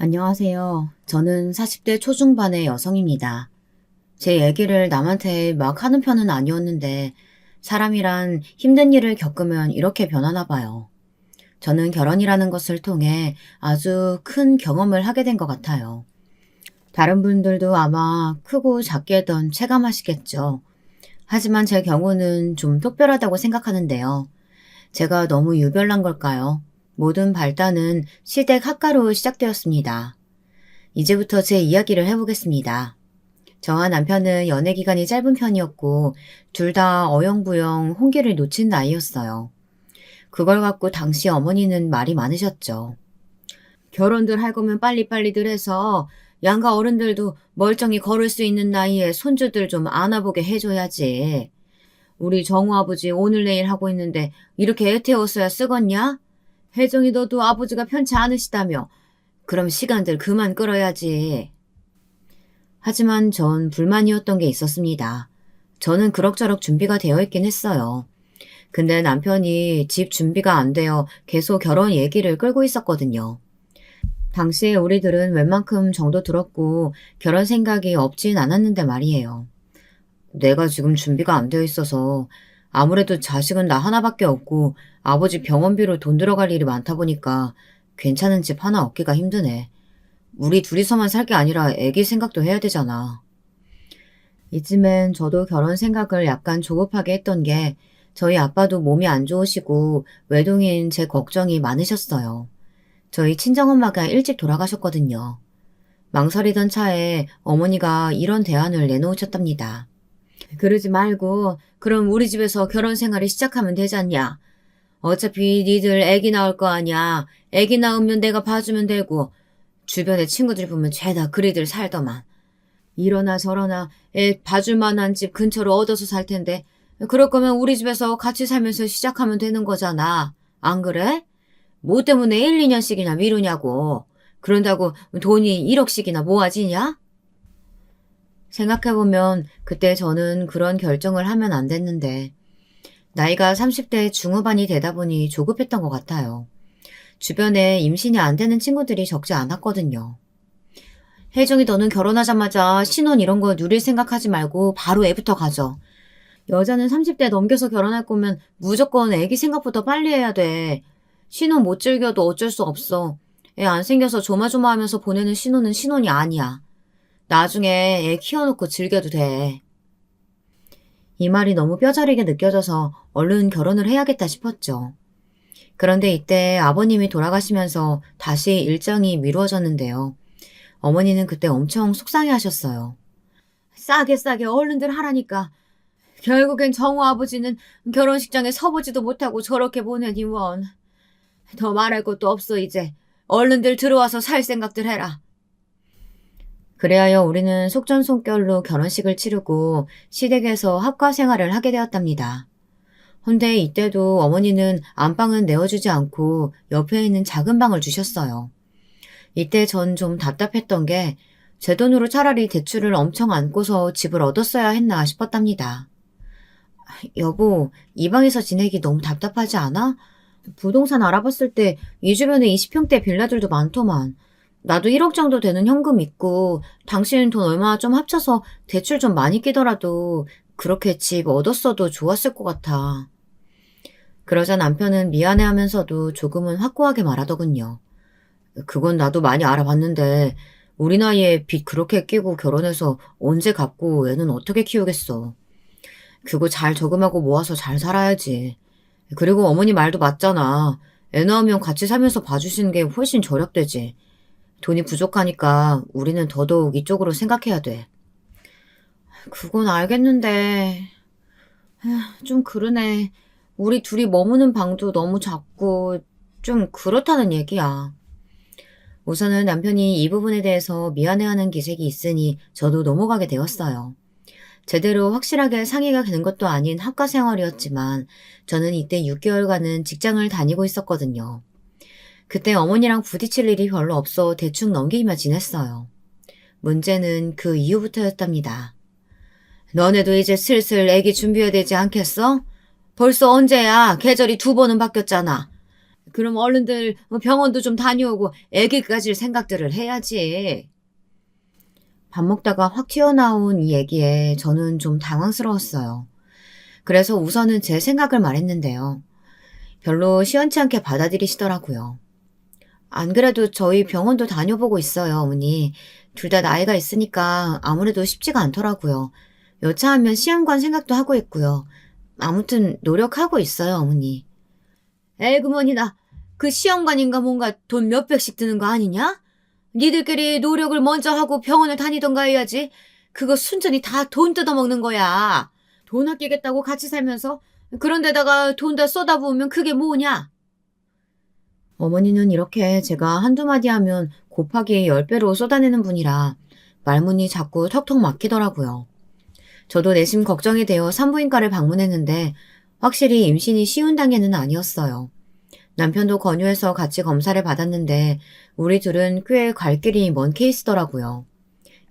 안녕하세요. 저는 40대 초중반의 여성입니다. 제 얘기를 남한테 막 하는 편은 아니었는데 사람이란 힘든 일을 겪으면 이렇게 변하나 봐요. 저는 결혼이라는 것을 통해 아주 큰 경험을 하게 된 것 같아요. 다른 분들도 아마 크고 작게든 체감하시겠죠. 하지만 제 경우는 좀 특별하다고 생각하는데요. 제가 너무 유별난 걸까요? 모든 발단은 시댁 학가로 시작되었습니다. 이제부터 제 이야기를 해보겠습니다. 저와 남편은 연애 기간이 짧은 편이었고 둘 다 어영부영 홍기를 놓친 나이였어요. 그걸 갖고 당시 어머니는 말이 많으셨죠. 결혼들 할 거면 빨리빨리들 해서 양가 어른들도 멀쩡히 걸을 수 있는 나이에 손주들 좀 안아보게 해줘야지. 우리 정우 아버지 오늘 내일 하고 있는데 이렇게 애 태웠어야 쓰겄냐? 혜정이 너도 아버지가 편치 않으시다며. 그럼 시간들 그만 끌어야지. 하지만 전 불만이었던 게 있었습니다. 저는 그럭저럭 준비가 되어 있긴 했어요. 근데 남편이 집 준비가 안 되어 계속 결혼 얘기를 끌고 있었거든요. 당시에 우리들은 웬만큼 정도 들었고 결혼 생각이 없진 않았는데 말이에요. 내가 지금 준비가 안 되어 있어서 아무래도 자식은 나 하나밖에 없고 아버지 병원비로 돈 들어갈 일이 많다 보니까 괜찮은 집 하나 얻기가 힘드네. 우리 둘이서만 살 게 아니라 애기 생각도 해야 되잖아. 이쯤엔 저도 결혼 생각을 약간 조급하게 했던 게 저희 아빠도 몸이 안 좋으시고 외동인 제 걱정이 많으셨어요. 저희 친정엄마가 일찍 돌아가셨거든요. 망설이던 차에 어머니가 이런 대안을 내놓으셨답니다. 그러지 말고 그럼 우리 집에서 결혼 생활을 시작하면 되잖냐. 어차피 니들 애기 낳을 거 아니야. 애기 낳으면 내가 봐주면 되고 주변에 친구들 보면 죄다 그리들 살더만. 이러나 저러나 애 봐줄 만한 집 근처로 얻어서 살 텐데 그럴 거면 우리 집에서 같이 살면서 시작하면 되는 거잖아. 안 그래? 뭐 때문에 1, 2년씩이나 미루냐고. 그런다고 돈이 1억씩이나 모아지냐? 생각해보면 그때 저는 그런 결정을 하면 안 됐는데 나이가 30대 중후반이 되다 보니 조급했던 것 같아요. 주변에 임신이 안 되는 친구들이 적지 않았거든요. 혜정이 너는 결혼하자마자 신혼 이런 거 누릴 생각하지 말고 바로 애부터 가져. 여자는 30대 넘겨서 결혼할 거면 무조건 애기 생각부터 빨리 해야 돼. 신혼 못 즐겨도 어쩔 수 없어. 애 안 생겨서 조마조마하면서 보내는 신혼은 신혼이 아니야. 나중에 애 키워놓고 즐겨도 돼. 이 말이 너무 뼈저리게 느껴져서 얼른 결혼을 해야겠다 싶었죠. 그런데 이때 아버님이 돌아가시면서 다시 일정이 미루어졌는데요. 어머니는 그때 엄청 속상해 하셨어요. 싸게 얼른들 하라니까. 결국엔 정우 아버지는 결혼식장에 서보지도 못하고 저렇게 보내니 원. 더 말할 것도 없어 이제. 얼른들 들어와서 살 생각들 해라. 그래하여 우리는 속전속결로 결혼식을 치르고 시댁에서 학과 생활을 하게 되었답니다. 헌데 이때도 어머니는 안방은 내어주지 않고 옆에 있는 작은 방을 주셨어요. 이때 전 좀 답답했던 게 제 돈으로 차라리 대출을 엄청 안고서 집을 얻었어야 했나 싶었답니다. 여보, 이 방에서 지내기 너무 답답하지 않아? 부동산 알아봤을 때 이 주변에 20평대 빌라들도 많더만. 나도 1억 정도 되는 현금 있고 당신 돈 얼마 좀 합쳐서 대출 좀 많이 끼더라도 그렇게 집 얻었어도 좋았을 것 같아. 그러자 남편은 미안해하면서도 조금은 확고하게 말하더군요. 그건 나도 많이 알아봤는데 우리 나이에 빚 그렇게 끼고 결혼해서 언제 갚고 애는 어떻게 키우겠어. 그거 잘 저금하고 모아서 잘 살아야지. 그리고 어머니 말도 맞잖아. 애 낳으면 같이 살면서 봐주시는 게 훨씬 절약되지. 돈이 부족하니까 우리는 더더욱 이쪽으로 생각해야 돼. 그건 알겠는데 좀 그러네. 우리 둘이 머무는 방도 너무 작고 좀 그렇다는 얘기야. 우선은 남편이 이 부분에 대해서 미안해하는 기색이 있으니 저도 넘어가게 되었어요. 제대로 확실하게 상의가 되는 것도 아닌 학과 생활이었지만 저는 이때 6개월간은 직장을 다니고 있었거든요. 그때 어머니랑 부딪힐 일이 별로 없어 대충 넘기기만 지냈어요. 문제는 그 이후부터였답니다. 너네도 이제 슬슬 애기 준비해야 되지 않겠어? 벌써 언제야? 계절이 2번은 바뀌었잖아. 그럼 얼른들 병원도 좀 다녀오고 애기 가질 생각들을 해야지. 밥 먹다가 확 튀어나온 이 얘기에 저는 좀 당황스러웠어요. 그래서 우선은 제 생각을 말했는데요. 별로 시원치 않게 받아들이시더라고요. 안 그래도 저희 병원도 다녀보고 있어요, 어머니. 둘 다 나이가 있으니까 아무래도 쉽지가 않더라고요. 여차하면 시험관 생각도 하고 있고요. 아무튼 노력하고 있어요, 어머니. 에그머니나 그 시험관인가 뭔가 돈 몇백씩 드는 거 아니냐? 니들끼리 노력을 먼저 하고 병원을 다니던가 해야지. 그거 순전히 다 돈 뜯어먹는 거야. 돈 아끼겠다고 같이 살면서 그런 데다가 돈 다 쏟아부으면 그게 뭐냐? 어머니는 이렇게 제가 한두 마디 하면 곱하기 10배로 쏟아내는 분이라 말문이 자꾸 턱턱 막히더라고요. 저도 내심 걱정이 되어 산부인과를 방문했는데 확실히 임신이 쉬운 단계는 아니었어요. 남편도 권유해서 같이 검사를 받았는데 우리 둘은 꽤 갈 길이 먼 케이스더라고요.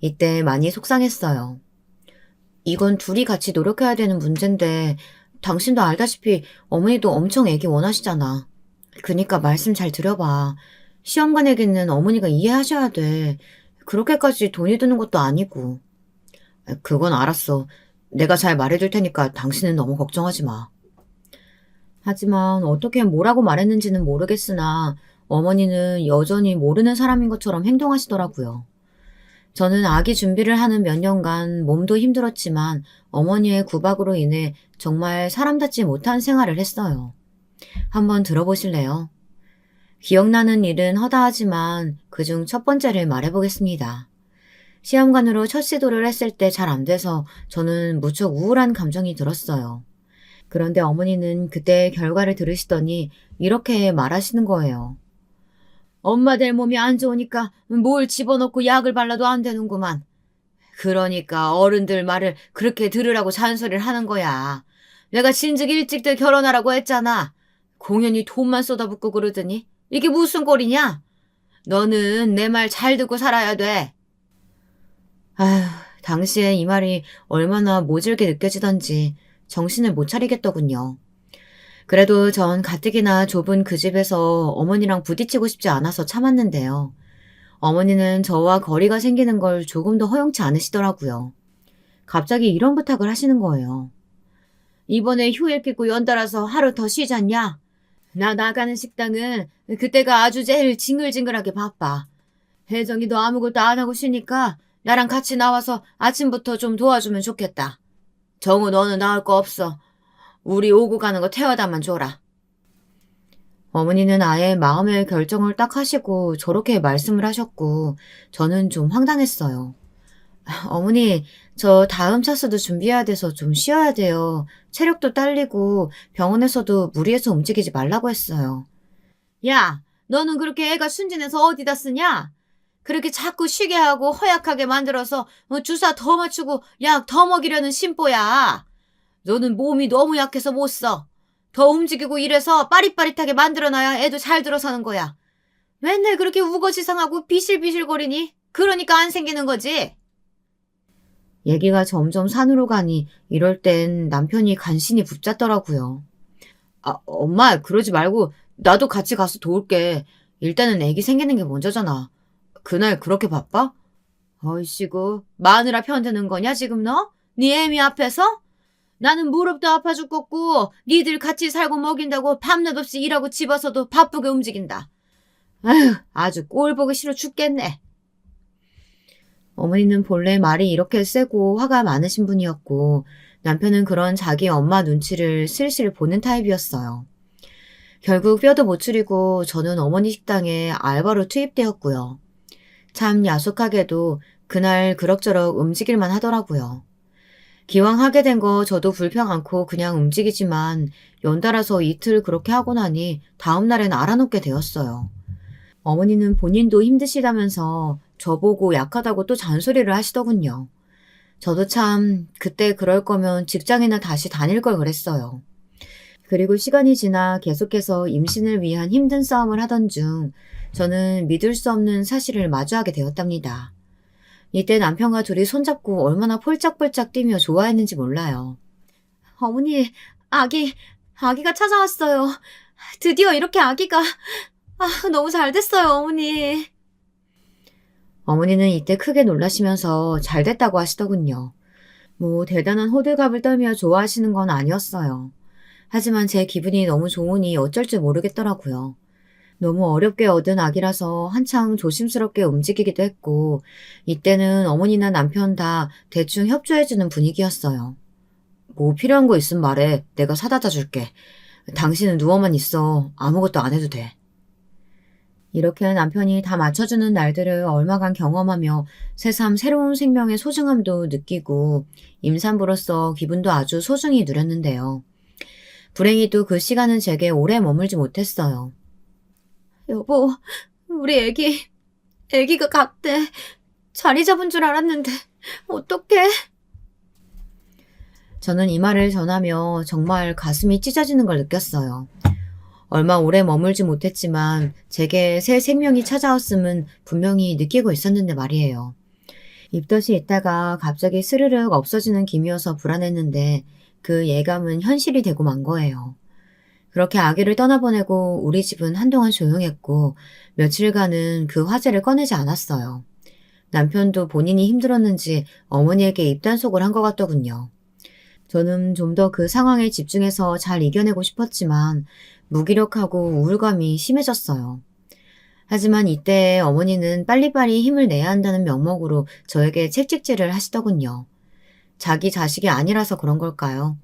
이때 많이 속상했어요. 이건 둘이 같이 노력해야 되는 문제인데 당신도 알다시피 어머니도 엄청 애기 원하시잖아. 그니까 말씀 잘 들여봐. 시험관 얘기는 어머니가 이해하셔야 돼. 그렇게까지 돈이 드는 것도 아니고. 그건 알았어. 내가 잘 말해줄 테니까 당신은 너무 걱정하지 마. 하지만 어떻게 뭐라고 말했는지는 모르겠으나 어머니는 여전히 모르는 사람인 것처럼 행동하시더라고요. 저는 아기 준비를 하는 몇 년간 몸도 힘들었지만 어머니의 구박으로 인해 정말 사람답지 못한 생활을 했어요. 한번 들어보실래요? 기억나는 일은 허다하지만 그중 첫 번째를 말해보겠습니다. 시험관으로 첫 시도를 했을 때 잘 안 돼서 저는 무척 우울한 감정이 들었어요. 그런데 어머니는 그때 결과를 들으시더니 이렇게 말하시는 거예요. 엄마 될 몸이 안 좋으니까 뭘 집어넣고 약을 발라도 안 되는구만. 그러니까 어른들 말을 그렇게 들으라고 잔소리를 하는 거야. 내가 진즉 일찍들 결혼하라고 했잖아. 공연히 돈만 쏟아붓고 그러더니 이게 무슨 꼴이냐? 너는 내 말 잘 듣고 살아야 돼. 아휴, 당시에 이 말이 얼마나 모질게 느껴지던지 정신을 못 차리겠더군요. 그래도 전 가뜩이나 좁은 그 집에서 어머니랑 부딪히고 싶지 않아서 참았는데요. 어머니는 저와 거리가 생기는 걸 조금도 허용치 않으시더라고요. 갑자기 이런 부탁을 하시는 거예요. 이번에 휴일 끼고 연달아서 하루 더 쉬잖냐? 나 나가는 식당은 그때가 아주 제일 징글징글하게 바빠. 혜정이 도 아무것도 안 하고 쉬니까 나랑 같이 나와서 아침부터 좀 도와주면 좋겠다. 정우 너는 나올 거 없어. 우리 오고 가는 거 태워다만 줘라. 어머니는 아예 마음의 결정을 딱 하시고 저렇게 말씀을 하셨고 저는 좀 황당했어요. 어머니, 저 다음 차수도 준비해야 돼서 좀 쉬어야 돼요. 체력도 딸리고 병원에서도 무리해서 움직이지 말라고 했어요. 야, 너는 그렇게 애가 순진해서 어디다 쓰냐? 그렇게 자꾸 쉬게 하고 허약하게 만들어서 주사 더 맞추고 약 더 먹이려는 심보야. 너는 몸이 너무 약해서 못 써. 더 움직이고 이래서 빠릿빠릿하게 만들어놔야 애도 잘 들어서는 거야. 맨날 그렇게 우거지상하고 비실비실거리니? 그러니까 안 생기는 거지. 얘기가 점점 산으로 가니 이럴 땐 남편이 간신히 붙잡더라고요. 아, 엄마 그러지 말고 나도 같이 가서 도울게. 일단은 애기 생기는 게 먼저잖아. 그날 그렇게 바빠? 어이씨구 마누라 편드는 거냐 지금 너? 네 애미 앞에서? 나는 무릎도 아파 죽겠고 니들 같이 살고 먹인다고 밤낮 없이 일하고 집어서도 바쁘게 움직인다. 아휴 아주 꼴 보기 싫어 죽겠네. 어머니는 본래 말이 이렇게 세고 화가 많으신 분이었고 남편은 그런 자기 엄마 눈치를 슬슬 보는 타입이었어요. 결국 뼈도 못 추리고 저는 어머니 식당에 알바로 투입되었고요. 참 야속하게도 그날 그럭저럭 움직일만 하더라고요. 기왕 하게 된 거 저도 불평 않고 그냥 움직이지만 연달아서 이틀 그렇게 하고 나니 다음 날엔 알아놓게 되었어요. 어머니는 본인도 힘드시다면서 저보고 약하다고 또 잔소리를 하시더군요. 저도 참 그때 그럴 거면 직장이나 다시 다닐 걸 그랬어요. 그리고 시간이 지나 계속해서 임신을 위한 힘든 싸움을 하던 중 저는 믿을 수 없는 사실을 마주하게 되었답니다. 이때 남편과 둘이 손잡고 얼마나 폴짝폴짝 뛰며 좋아했는지 몰라요. 어머니, 아기가 찾아왔어요. 드디어 이렇게 아기가, 너무 잘 됐어요, 어머니. 어머니는 이때 크게 놀라시면서 잘 됐다고 하시더군요. 뭐 대단한 호들갑을 떨며 좋아하시는 건 아니었어요. 하지만 제 기분이 너무 좋으니 어쩔 줄 모르겠더라고요. 너무 어렵게 얻은 아기라서 한창 조심스럽게 움직이기도 했고, 이때는 어머니나 남편 다 대충 협조해주는 분위기였어요. 뭐 필요한 거 있으면 말해. 내가 사다 줄게. 당신은 누워만 있어. 아무것도 안 해도 돼. 이렇게 남편이 다 맞춰주는 날들을 얼마간 경험하며 새삼 새로운 생명의 소중함도 느끼고 임산부로서 기분도 아주 소중히 누렸는데요. 불행히도 그 시간은 제게 오래 머물지 못했어요. 여보, 우리 애기가 갔대. 자리 잡은 줄 알았는데 어떡해? 저는 이 말을 전하며 정말 가슴이 찢어지는 걸 느꼈어요. 얼마 오래 머물지 못했지만 제게 새 생명이 찾아왔음은 분명히 느끼고 있었는데 말이에요. 입덧이 있다가 갑자기 스르륵 없어지는 김이어서 불안했는데 그 예감은 현실이 되고 만 거예요. 그렇게 아기를 떠나보내고 우리 집은 한동안 조용했고 며칠간은 그 화제를 꺼내지 않았어요. 남편도 본인이 힘들었는지 어머니에게 입단속을 한 것 같더군요. 저는 좀 더 그 상황에 집중해서 잘 이겨내고 싶었지만 무기력하고 우울감이 심해졌어요. 하지만 이때 어머니는 빨리빨리 힘을 내야 한다는 명목으로 저에게 채찍질을 하시더군요. 자기 자식이 아니라서 그런 걸까요?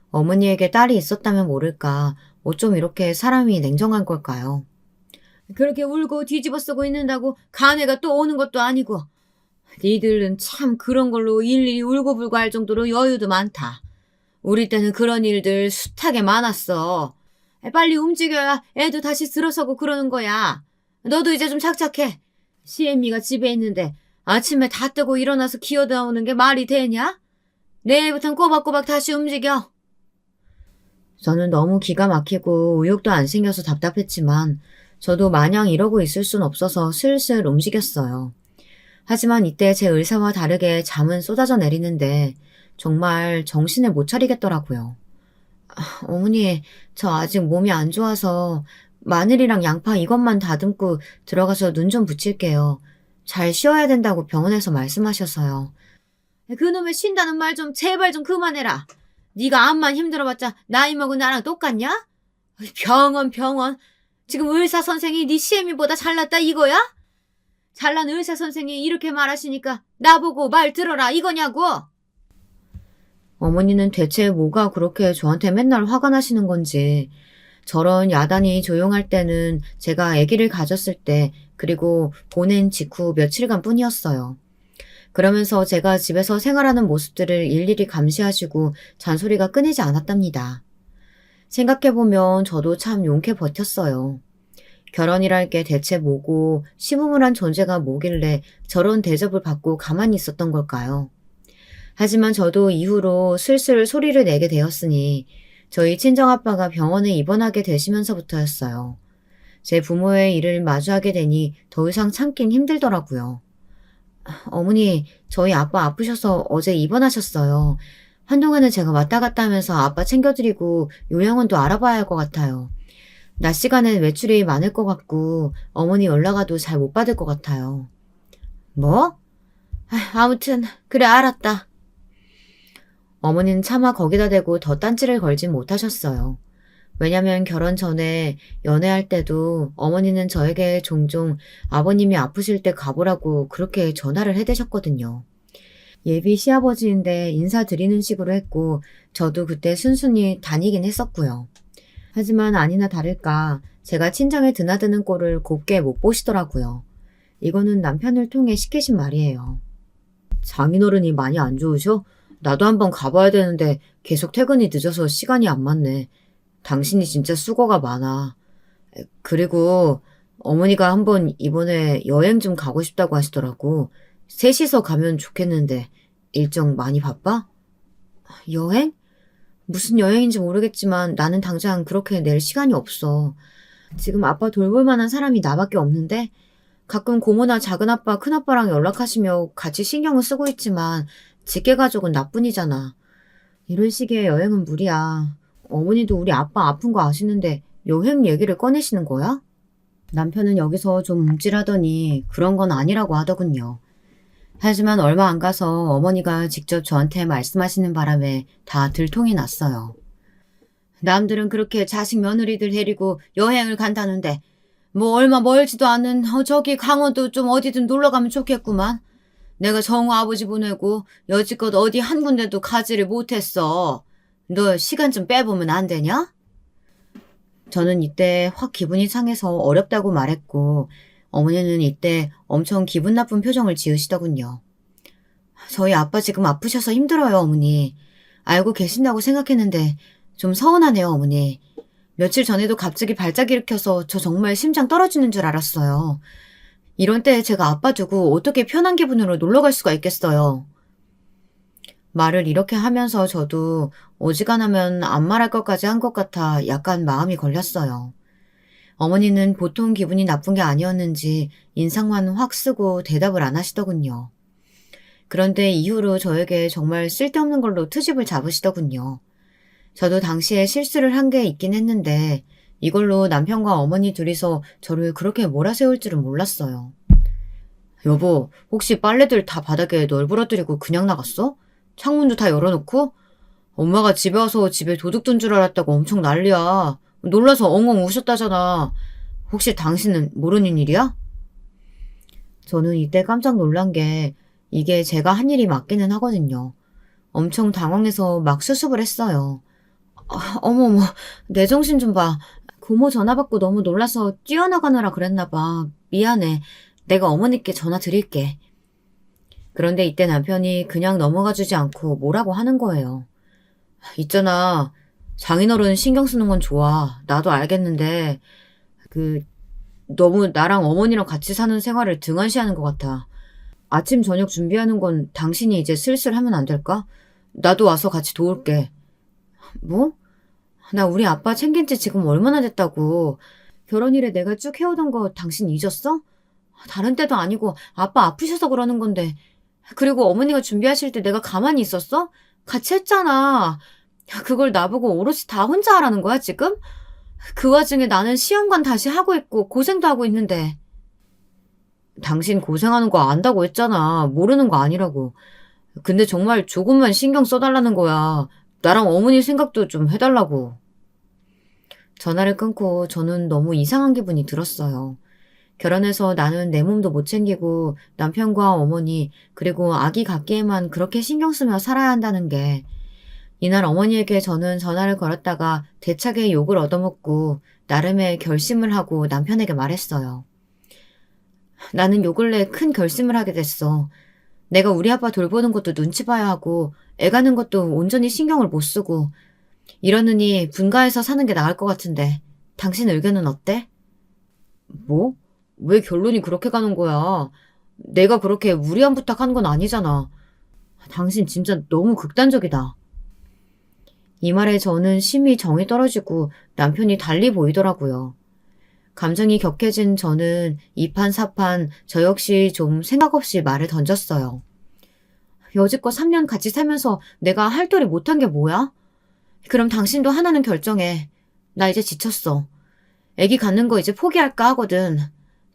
어머니에게 딸이 있었다면 모를까 어쩜 이렇게 사람이 냉정한 걸까요? 그렇게 울고 뒤집어 쓰고 있는다고 간애가 또 오는 것도 아니고 니들은 참 그런 걸로 일일이 울고불고 할 정도로 여유도 많다. 우리 때는 그런 일들 숱하게 많았어. 빨리 움직여야 애도 다시 들어서고 그러는 거야. 너도 이제 좀 착착해. 시애미가 집에 있는데 아침에 다 뜨고 일어나서 기어나오는 게 말이 되냐? 내일부턴 꼬박꼬박 다시 움직여. 저는 너무 기가 막히고 의욕도 안 생겨서 답답했지만 저도 마냥 이러고 있을 순 없어서 슬슬 움직였어요. 하지만 이때 제 의사와 다르게 잠은 쏟아져 내리는데 정말 정신을 못 차리겠더라고요. 어머니, 저 아직 몸이 안 좋아서 마늘이랑 양파 이것만 다듬고 들어가서 눈 좀 붙일게요. 잘 쉬어야 된다고 병원에서 말씀하셔서요. 그놈의 쉰다는 말 좀 제발 좀 그만해라. 네가 암만 힘들어봤자 나이 먹은 나랑 똑같냐? 병원. 지금 의사 선생이 네 시애미보다 잘났다 이거야? 잘난 의사 선생이 이렇게 말하시니까 나보고 말 들어라 이거냐고? 어머니는 대체 뭐가 그렇게 저한테 맨날 화가 나시는 건지 저런 야단이 조용할 때는 제가 아기를 가졌을 때 그리고 보낸 직후 며칠간 뿐이었어요. 그러면서 제가 집에서 생활하는 모습들을 일일이 감시하시고 잔소리가 끊이지 않았답니다. 생각해보면 저도 참 용케 버텼어요. 결혼이랄 게 대체 뭐고 시무무한 존재가 뭐길래 저런 대접을 받고 가만히 있었던 걸까요? 하지만 저도 이후로 슬슬 소리를 내게 되었으니 저희 친정아빠가 병원에 입원하게 되시면서부터였어요. 제 부모의 일을 마주하게 되니 더 이상 참긴 힘들더라고요. 어머니, 저희 아빠 아프셔서 어제 입원하셨어요. 한동안은 제가 왔다 갔다 하면서 아빠 챙겨드리고 요양원도 알아봐야 할 것 같아요. 낮 시간엔 외출이 많을 것 같고 어머니 연락 와도 잘 못 받을 것 같아요. 뭐? 아무튼 그래 알았다. 어머니는 차마 거기다 대고 더 딴지를 걸진 못하셨어요. 왜냐면 결혼 전에 연애할 때도 어머니는 저에게 종종 아버님이 아프실 때 가보라고 그렇게 전화를 해대셨거든요. 예비 시아버지인데 인사드리는 식으로 했고 저도 그때 순순히 다니긴 했었고요. 하지만 아니나 다를까 제가 친정에 드나드는 꼴을 곱게 못 보시더라고요. 이거는 남편을 통해 시키신 말이에요. 장인어른이 많이 안 좋으셔? 나도 한번 가봐야 되는데 계속 퇴근이 늦어서 시간이 안 맞네. 당신이 진짜 수고가 많아. 그리고 어머니가 한번 이번에 여행 좀 가고 싶다고 하시더라고. 셋이서 가면 좋겠는데 일정 많이 바빠? 여행? 무슨 여행인지 모르겠지만 나는 당장 그렇게 낼 시간이 없어. 지금 아빠 돌볼 만한 사람이 나밖에 없는데 가끔 고모나 작은아빠, 큰아빠랑 연락하시며 같이 신경을 쓰고 있지만 직계가족은 나뿐이잖아. 이런 식의 여행은 무리야. 어머니도 우리 아빠 아픈 거 아시는데 여행 얘기를 꺼내시는 거야? 남편은 여기서 좀 움찔하더니 그런 건 아니라고 하더군요. 하지만 얼마 안 가서 어머니가 직접 저한테 말씀하시는 바람에 다 들통이 났어요. 남들은 그렇게 자식 며느리들 데리고 여행을 간다는데 뭐 얼마 멀지도 않은 저기 강원도 좀 어디든 놀러 가면 좋겠구만. 내가 정우 아버지 보내고 여지껏 어디 한 군데도 가지를 못했어. 너 시간 좀 빼보면 안 되냐? 저는 이때 확 기분이 상해서 어렵다고 말했고 어머니는 이때 엄청 기분 나쁜 표정을 지으시더군요. 저희 아빠 지금 아프셔서 힘들어요, 어머니. 알고 계신다고 생각했는데 좀 서운하네요, 어머니. 며칠 전에도 갑자기 발작 일으켜서 저 정말 심장 떨어지는 줄 알았어요. 이런 때에 제가 아빠 두고 어떻게 편한 기분으로 놀러 갈 수가 있겠어요. 말을 이렇게 하면서 저도 어지간하면 안 말할 것까지 한 것 같아 약간 마음이 걸렸어요. 어머니는 보통 기분이 나쁜 게 아니었는지 인상만 확 쓰고 대답을 안 하시더군요. 그런데 이후로 저에게 정말 쓸데없는 걸로 트집을 잡으시더군요. 저도 당시에 실수를 한 게 있긴 했는데 이걸로 남편과 어머니 둘이서 저를 그렇게 몰아세울 줄은 몰랐어요. 여보, 혹시 빨래들 다 바닥에 널브러뜨리고 그냥 나갔어? 창문도 다 열어놓고? 엄마가 집에 와서 집에 도둑 든 줄 알았다고 엄청 난리야. 놀라서 엉엉 우셨다잖아. 혹시 당신은 모르는 일이야? 저는 이때 깜짝 놀란 게 이게 제가 한 일이 맞기는 하거든요. 엄청 당황해서 막 수습을 했어요. 어머머, 내 정신 좀 봐. 고모 전화 받고 너무 놀라서 뛰어나가느라 그랬나 봐. 미안해. 내가 어머니께 전화 드릴게. 그런데 이때 남편이 그냥 넘어가 주지 않고 뭐라고 하는 거예요. 있잖아. 장인어른 신경 쓰는 건 좋아. 나도 알겠는데 너무 나랑 어머니랑 같이 사는 생활을 등한시하는 것 같아. 아침 저녁 준비하는 건 당신이 이제 슬슬 하면 안 될까? 나도 와서 같이 도울게. 뭐? 나 우리 아빠 챙긴 지 지금 얼마나 됐다고. 결혼 이래 내가 쭉 해오던 거 당신 잊었어? 다른 때도 아니고 아빠 아프셔서 그러는 건데. 그리고 어머니가 준비하실 때 내가 가만히 있었어? 같이 했잖아. 그걸 나보고 오롯이 다 혼자 하라는 거야, 지금? 그 와중에 나는 시험관 다시 하고 있고 고생도 하고 있는데. 당신 고생하는 거 안다고 했잖아. 모르는 거 아니라고. 근데 정말 조금만 신경 써달라는 거야. 나랑 어머니 생각도 좀 해달라고. 전화를 끊고 저는 너무 이상한 기분이 들었어요. 결혼해서 나는 내 몸도 못 챙기고 남편과 어머니 그리고 아기 갖기에만 그렇게 신경 쓰며 살아야 한다는 게 이날 어머니에게 저는 전화를 걸었다가 대차게 욕을 얻어먹고 나름의 결심을 하고 남편에게 말했어요. 나는 요 근래 큰 결심을 하게 됐어. 내가 우리 아빠 돌보는 것도 눈치 봐야 하고 애 가는 것도 온전히 신경을 못 쓰고 이러느니 분가해서 사는 게 나을 것 같은데 당신 의견은 어때? 뭐? 왜 결론이 그렇게 가는 거야? 내가 그렇게 무리한 부탁한 건 아니잖아. 당신 진짜 너무 극단적이다. 이 말에 저는 심히 정이 떨어지고 남편이 달리 보이더라고요. 감정이 격해진 저는 이판사판 저 역시 좀 생각 없이 말을 던졌어요. 여지껏 3년 같이 살면서 내가 할 도리 못한 게 뭐야? 그럼 당신도 하나는 결정해. 나 이제 지쳤어. 애기 갖는 거 이제 포기할까 하거든.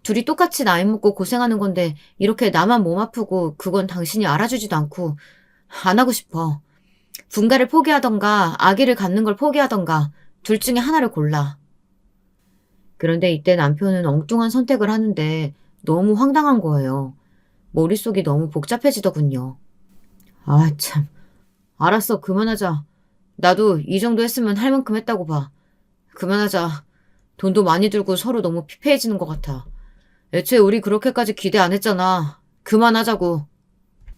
둘이 똑같이 나이 먹고 고생하는 건데 이렇게 나만 몸 아프고 그건 당신이 알아주지도 않고 안 하고 싶어. 분가를 포기하던가 아기를 갖는 걸 포기하던가 둘 중에 하나를 골라. 그런데 이때 남편은 엉뚱한 선택을 하는데 너무 황당한 거예요. 머릿속이 너무 복잡해지더군요. 아, 참. 알았어, 그만하자. 나도 이 정도 했으면 할 만큼 했다고 봐. 그만하자. 돈도 많이 들고 서로 너무 피폐해지는 것 같아. 애초에 우리 그렇게까지 기대 안 했잖아. 그만하자고.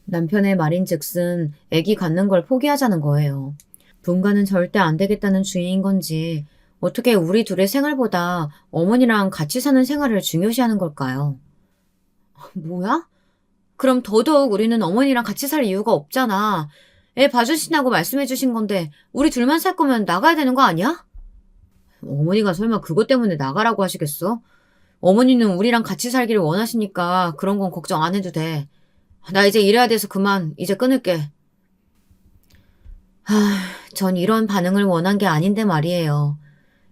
남편의 말인즉슨 애기 갖는 걸 포기하자는 거예요. 분가는 절대 안 되겠다는 주의인 건지 어떻게 우리 둘의 생활보다 어머니랑 같이 사는 생활을 중요시하는 걸까요? 뭐야? 그럼 더더욱 우리는 어머니랑 같이 살 이유가 없잖아. 애 봐주신다고 말씀해 주신 건데 우리 둘만 살 거면 나가야 되는 거 아니야? 어머니가 설마 그것 때문에 나가라고 하시겠어? 어머니는 우리랑 같이 살기를 원하시니까 그런 건 걱정 안 해도 돼. 나 이제 일해야 돼서 그만, 이제 끊을게. 전 이런 반응을 원한 게 아닌데 말이에요.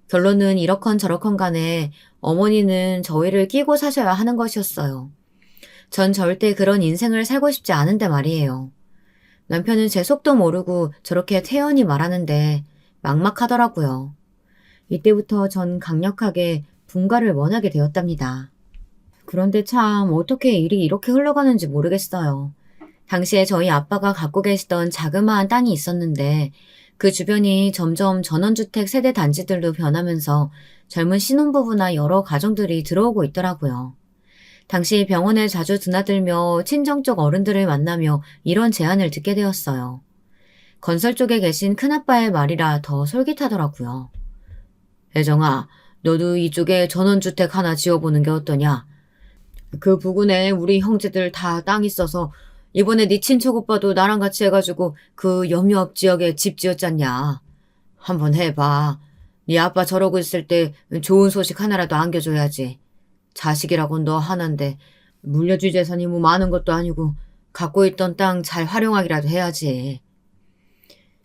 결론은 이러컨 저러컨 간에 어머니는 저희를 끼고 사셔야 하는 것이었어요. 전 절대 그런 인생을 살고 싶지 않은데 말이에요. 남편은 제 속도 모르고 저렇게 태연히 말하는데 막막하더라고요. 이때부터 전 강력하게 분가를 원하게 되었답니다. 그런데 참 어떻게 일이 이렇게 흘러가는지 모르겠어요. 당시에 저희 아빠가 갖고 계시던 자그마한 땅이 있었는데 그 주변이 점점 전원주택 세대 단지들로 변하면서 젊은 신혼부부나 여러 가정들이 들어오고 있더라고요. 당시 병원에 자주 드나들며 친정쪽 어른들을 만나며 이런 제안을 듣게 되었어요. 건설 쪽에 계신 큰아빠의 말이라 더 솔깃하더라고요. 혜정아, 너도 이쪽에 전원주택 하나 지어보는 게 어떠냐? 그 부근에 우리 형제들 다 땅 있어서 이번에 네 친척 오빠도 나랑 같이 해가지고 그 염려업 지역에 집 지었잖냐. 한번 해봐. 네 아빠 저러고 있을 때 좋은 소식 하나라도 안겨줘야지. 자식이라곤 너 하나인데 물려줄 재산이 뭐 많은 것도 아니고 갖고 있던 땅 잘 활용하기라도 해야지.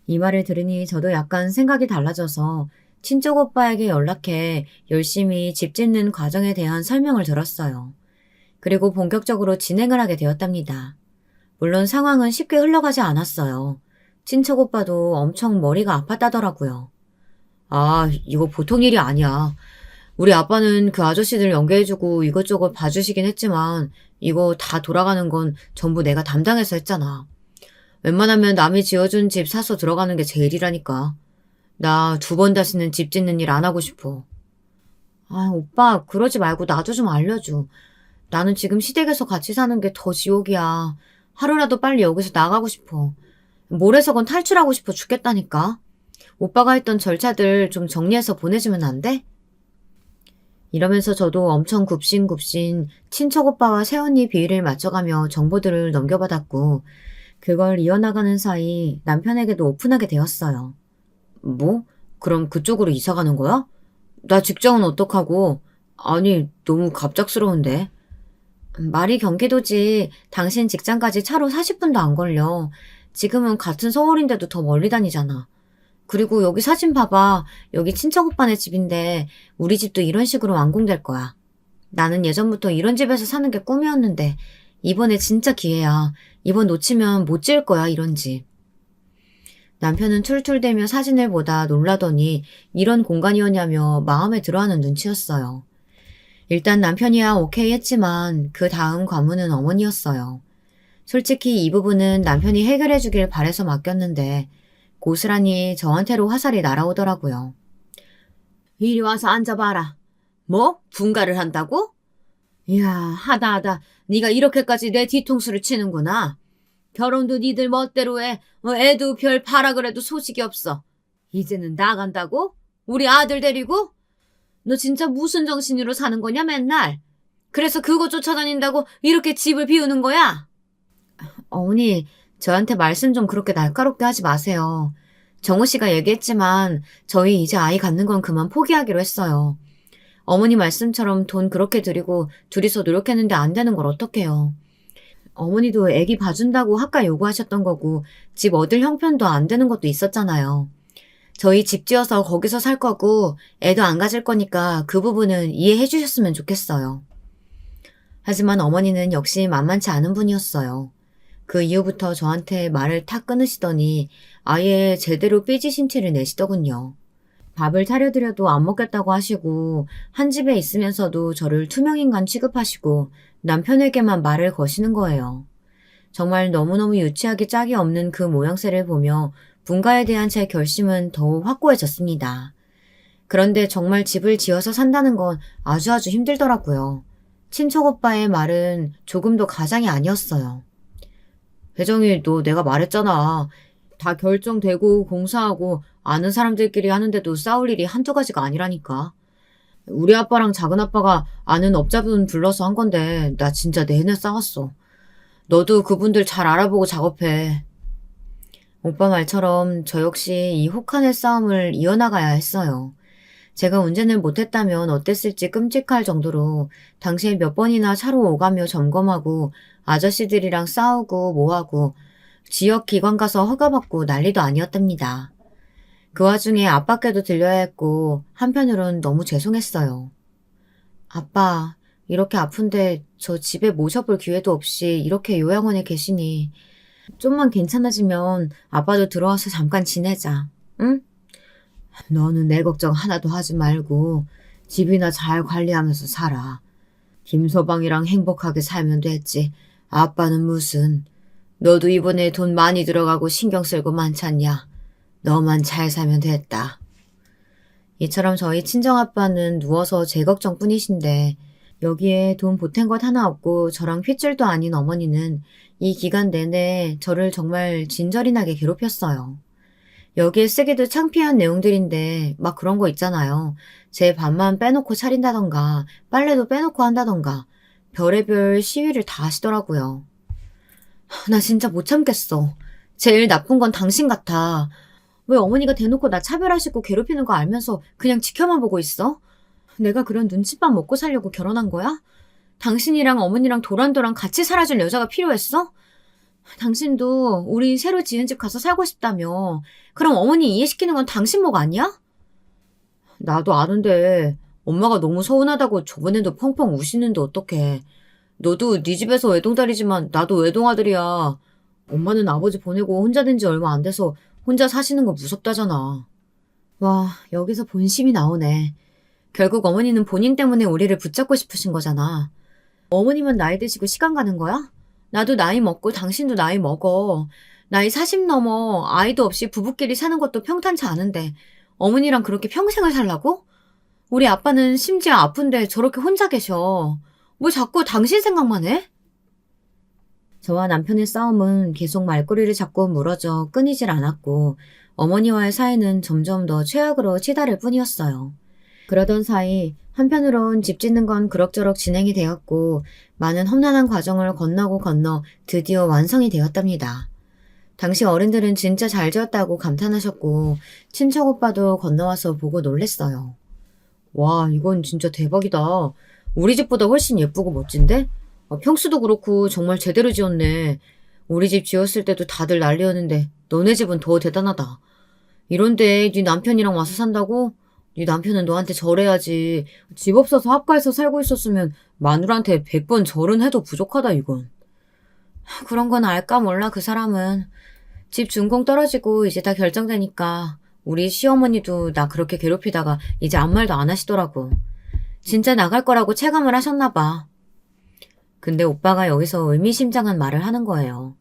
이 말을 들으니 저도 약간 생각이 달라져서 친척 오빠에게 연락해 열심히 집 짓는 과정에 대한 설명을 들었어요. 그리고 본격적으로 진행을 하게 되었답니다. 물론 상황은 쉽게 흘러가지 않았어요. 친척 오빠도 엄청 머리가 아팠다더라고요. 아, 이거 보통 일이 아니야. 우리 아빠는 그 아저씨들 연계해주고 이것저것 봐주시긴 했지만 이거 다 돌아가는 건 전부 내가 담당해서 했잖아. 웬만하면 남이 지어준 집 사서 들어가는 게 제일이라니까. 나 2번 다시는 집 짓는 일 안 하고 싶어. 아, 오빠 그러지 말고 나도 좀 알려줘. 나는 지금 시댁에서 같이 사는 게 더 지옥이야. 하루라도 빨리 여기서 나가고 싶어. 모래석은 탈출하고 싶어 죽겠다니까. 오빠가 했던 절차들 좀 정리해서 보내주면 안 돼? 이러면서 저도 엄청 굽신굽신 친척 오빠와 새언니 비위를 맞춰가며 정보들을 넘겨받았고 그걸 이어나가는 사이 남편에게도 오픈하게 되었어요. 뭐? 그럼 그쪽으로 이사 가는 거야? 나 직장은 어떡하고? 아니, 너무 갑작스러운데. 말이 경기도지 당신 직장까지 차로 40분도 안 걸려. 지금은 같은 서울인데도 더 멀리 다니잖아. 그리고 여기 사진 봐봐. 여기 친척 오빠네 집인데 우리 집도 이런 식으로 완공될 거야. 나는 예전부터 이런 집에서 사는 게 꿈이었는데 이번에 진짜 기회야. 이번 놓치면 못 지을 거야, 이런 집. 남편은 툴툴대며 사진을 보다 놀라더니 이런 공간이었냐며 마음에 들어하는 눈치였어요. 일단 남편이야 오케이 했지만 그 다음 관문은 어머니였어요. 솔직히 이 부분은 남편이 해결해 주길 바래서 맡겼는데 고스란히 저한테로 화살이 날아오더라고요. 이리 와서 앉아봐라. 뭐? 분가를 한다고? 이야, 하다 네가 이렇게까지 내 뒤통수를 치는구나. 결혼도 니들 멋대로 해. 애도 별 봐라 그래도 소식이 없어. 이제는 나간다고? 우리 아들 데리고? 너 진짜 무슨 정신으로 사는 거냐 맨날? 그래서 그거 쫓아다닌다고 이렇게 집을 비우는 거야? 어머니, 저한테 말씀 좀 그렇게 날카롭게 하지 마세요. 정우 씨가 얘기했지만 저희 이제 아이 갖는 건 그만 포기하기로 했어요. 어머니 말씀처럼 돈 그렇게 들이고 둘이서 노력했는데 안 되는 걸 어떡해요. 어머니도 애기 봐준다고 아까 요구하셨던 거고 집 얻을 형편도 안 되는 것도 있었잖아요. 저희 집 지어서 거기서 살 거고 애도 안 가질 거니까 그 부분은 이해해 주셨으면 좋겠어요. 하지만 어머니는 역시 만만치 않은 분이었어요. 그 이후부터 저한테 말을 탁 끊으시더니 아예 제대로 삐지신 티를 내시더군요. 밥을 차려드려도 안 먹겠다고 하시고 한 집에 있으면서도 저를 투명인간 취급하시고 남편에게만 말을 거시는 거예요. 정말 너무너무 유치하기 짝이 없는 그 모양새를 보며 분가에 대한 제 결심은 더욱 확고해졌습니다. 그런데 정말 집을 지어서 산다는 건 아주 힘들더라고요. 친척 오빠의 말은 조금도 가장이 아니었어요. 혜정이, 너 내가 말했잖아. 다 결정되고 공사하고 아는 사람들끼리 하는데도 싸울 일이 한두 가지가 아니라니까. 우리 아빠랑 작은 아빠가 아는 업자분 불러서 한 건데 나 진짜 내내 싸웠어. 너도 그분들 잘 알아보고 작업해. 오빠 말처럼 저 역시 이 혹한의 싸움을 이어나가야 했어요. 제가 운전을 못했다면 어땠을지 끔찍할 정도로 당시에 몇 번이나 차로 오가며 점검하고 아저씨들이랑 싸우고 뭐하고 지역 기관 가서 허가받고 난리도 아니었답니다. 그 와중에 아빠께도 들려야 했고 한편으론 너무 죄송했어요. 아빠, 이렇게 아픈데 저 집에 모셔볼 기회도 없이 이렇게 요양원에 계시니 좀만 괜찮아지면 아빠도 들어와서 잠깐 지내자. 응? 너는 내 걱정 하나도 하지 말고 집이나 잘 관리하면서 살아. 김서방이랑 행복하게 살면 됐지. 아빠는 무슨. 너도 이번에 돈 많이 들어가고 신경 쓸고 많잖냐. 너만 잘 살면 됐다. 이처럼 저희 친정아빠는 누워서 제 걱정뿐이신데 여기에 돈 보탠 것 하나 없고 저랑 핏줄도 아닌 어머니는 이 기간 내내 저를 정말 진저리나게 괴롭혔어요. 여기에 쓰기도 창피한 내용들인데 막 그런 거 있잖아요. 제 밥만 빼놓고 차린다던가 빨래도 빼놓고 한다던가 별의별 시위를 다 하시더라고요. 나 진짜 못 참겠어. 제일 나쁜 건 당신 같아. 왜 어머니가 대놓고 나 차별하시고 괴롭히는 거 알면서 그냥 지켜만 보고 있어? 내가 그런 눈칫밥 먹고 살려고 결혼한 거야? 당신이랑 어머니랑 도란도란 같이 살아줄 여자가 필요했어? 당신도 우리 새로 지은 집 가서 살고 싶다며. 그럼 어머니 이해시키는 건 당신 목 아니야? 나도 아는데 엄마가 너무 서운하다고 저번에도 펑펑 우시는데 어떡해. 너도 네 집에서 외동딸이지만 나도 외동아들이야. 엄마는 아버지 보내고 혼자 된 지 얼마 안 돼서 혼자 사시는 거 무섭다잖아. 와, 여기서 본심이 나오네. 결국 어머니는 본인 때문에 우리를 붙잡고 싶으신 거잖아. 어머니만 나이 드시고 시간 가는 거야? 나도 나이 먹고 당신도 나이 먹어. 나이 40 넘어 아이도 없이 부부끼리 사는 것도 평탄치 않은데 어머니랑 그렇게 평생을 살라고? 우리 아빠는 심지어 아픈데 저렇게 혼자 계셔. 뭐 자꾸 당신 생각만 해? 저와 남편의 싸움은 계속 말꼬리를 잡고 물어져 끊이질 않았고 어머니와의 사이는 점점 더 최악으로 치달을 뿐이었어요. 그러던 사이 한편으론 집 짓는 건 그럭저럭 진행이 되었고 많은 험난한 과정을 건너고 건너 드디어 완성이 되었답니다. 당시 어른들은 진짜 잘 지었다고 감탄하셨고 친척 오빠도 건너와서 보고 놀랬어요. 와, 이건 진짜 대박이다. 우리 집보다 훨씬 예쁘고 멋진데? 평수도 그렇고 정말 제대로 지었네. 우리 집 지었을 때도 다들 난리였는데 너네 집은 더 대단하다. 이런데 네 남편이랑 와서 산다고? 네 남편은 너한테 절해야지. 집 없어서 합가해서 살고 있었으면 마누라한테 100번 절은 해도 부족하다 이건. 그런 건 알까 몰라 그 사람은. 집 준공 떨어지고 이제 다 결정되니까 우리 시어머니도 나 그렇게 괴롭히다가 이제 아무 말도 안 하시더라고. 진짜 나갈 거라고 체감을 하셨나 봐. 근데 오빠가 여기서 의미심장한 말을 하는 거예요.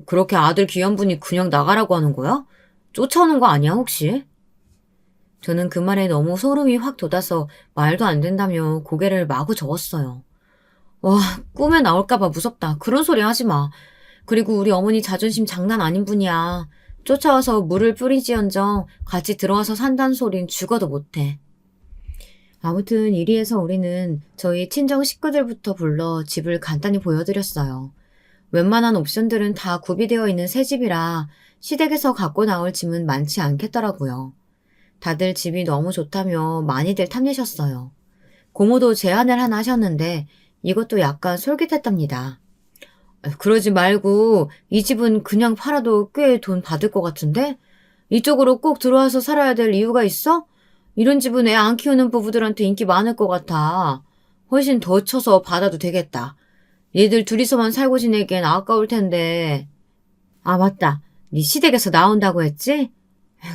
그렇게 아들 귀한 분이 그냥 나가라고 하는 거야? 쫓아오는 거 아니야 혹시? 저는 그 말에 너무 소름이 확 돋아서 말도 안 된다며 고개를 마구 저었어요. 와, 꿈에 나올까봐 무섭다. 그런 소리 하지 마. 그리고 우리 어머니 자존심 장난 아닌 분이야. 쫓아와서 물을 뿌리지언정 같이 들어와서 산다는 소린 죽어도 못해. 아무튼 이리에서 우리는 저희 친정 식구들부터 불러 집을 간단히 보여드렸어요. 웬만한 옵션들은 다 구비되어 있는 새 집이라 시댁에서 갖고 나올 짐은 많지 않겠더라고요. 다들 집이 너무 좋다며 많이들 탐내셨어요. 고모도 제안을 하나 하셨는데 이것도 약간 솔깃했답니다. 그러지 말고 이 집은 그냥 팔아도 꽤 돈 받을 것 같은데? 이쪽으로 꼭 들어와서 살아야 될 이유가 있어? 이런 집은 애 안 키우는 부부들한테 인기 많을 것 같아. 훨씬 더 쳐서 받아도 되겠다. 얘들 둘이서만 살고 지내기엔 아까울 텐데. 아 맞다. 네 시댁에서 나온다고 했지?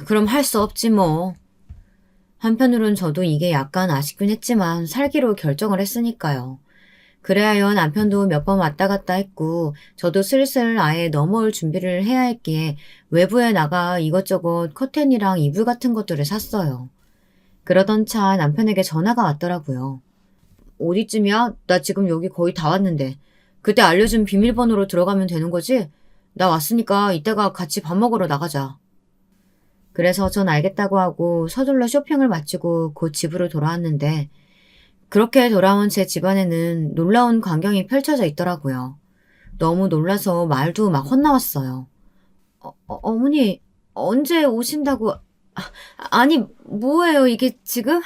그럼 할 수 없지 뭐. 한편으론 저도 이게 약간 아쉽긴 했지만 살기로 결정을 했으니까요. 그래야 남편도 몇 번 왔다 갔다 했고 저도 슬슬 아예 넘어올 준비를 해야 했기에 외부에 나가 이것저것 커튼이랑 이불 같은 것들을 샀어요. 그러던 차 남편에게 전화가 왔더라고요. 어디쯤이야? 나 지금 여기 거의 다 왔는데. 그때 알려준 비밀번호로 들어가면 되는 거지? 나 왔으니까 이따가 같이 밥 먹으러 나가자. 그래서 전 알겠다고 하고 서둘러 쇼핑을 마치고 곧 집으로 돌아왔는데 그렇게 돌아온 제 집안에는 놀라운 광경이 펼쳐져 있더라고요. 너무 놀라서 말도 막 헛나왔어요. 어머니, 언제 오신다고... 아니, 뭐예요, 이게 지금?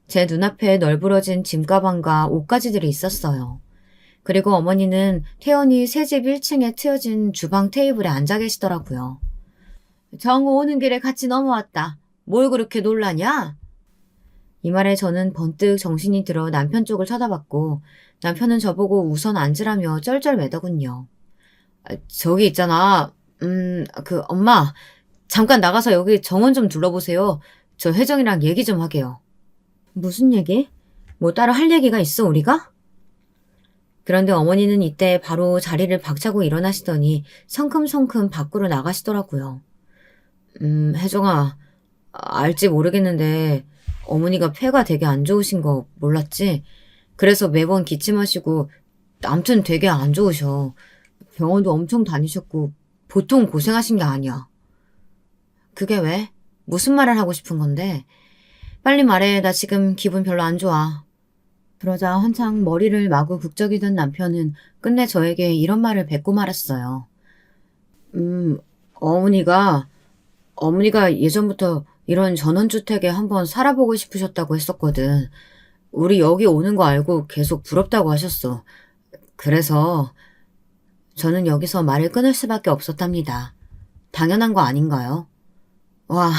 제 눈앞에 널브러진 짐가방과 옷가지들이 있었어요. 그리고 어머니는 태연히 새집 1층에 트여진 주방 테이블에 앉아 계시더라고요. 정우 오는 길에 같이 넘어왔다. 뭘 그렇게 놀라냐? 이 말에 저는 번뜩 정신이 들어 남편 쪽을 쳐다봤고 남편은 저보고 우선 앉으라며 쩔쩔매더군요. 저기 있잖아. 엄마. 잠깐 나가서 여기 정원 좀 둘러보세요. 저 혜정이랑 얘기 좀 하게요. 무슨 얘기? 뭐 따로 할 얘기가 있어, 우리가? 그런데 어머니는 이때 바로 자리를 박차고 일어나시더니 성큼성큼 밖으로 나가시더라고요. 혜정아, 알지 모르겠는데 어머니가 폐가 되게 안 좋으신 거 몰랐지? 그래서 매번 기침하시고 암튼 되게 안 좋으셔. 병원도 엄청 다니셨고 보통 고생하신 게 아니야. 그게 왜? 무슨 말을 하고 싶은 건데? 빨리 말해. 나 지금 기분 별로 안 좋아. 그러자 한창 머리를 마구 북적이던 남편은 끝내 저에게 이런 말을 뱉고 말았어요. 음, 어머니가, 어머니가 예전부터 이런 전원주택에 한번 살아보고 싶으셨다고 했었거든. 우리 여기 오는 거 알고 계속 부럽다고 하셨어. 그래서 저는 여기서 말을 끊을 수밖에 없었답니다. 당연한 거 아닌가요? 와,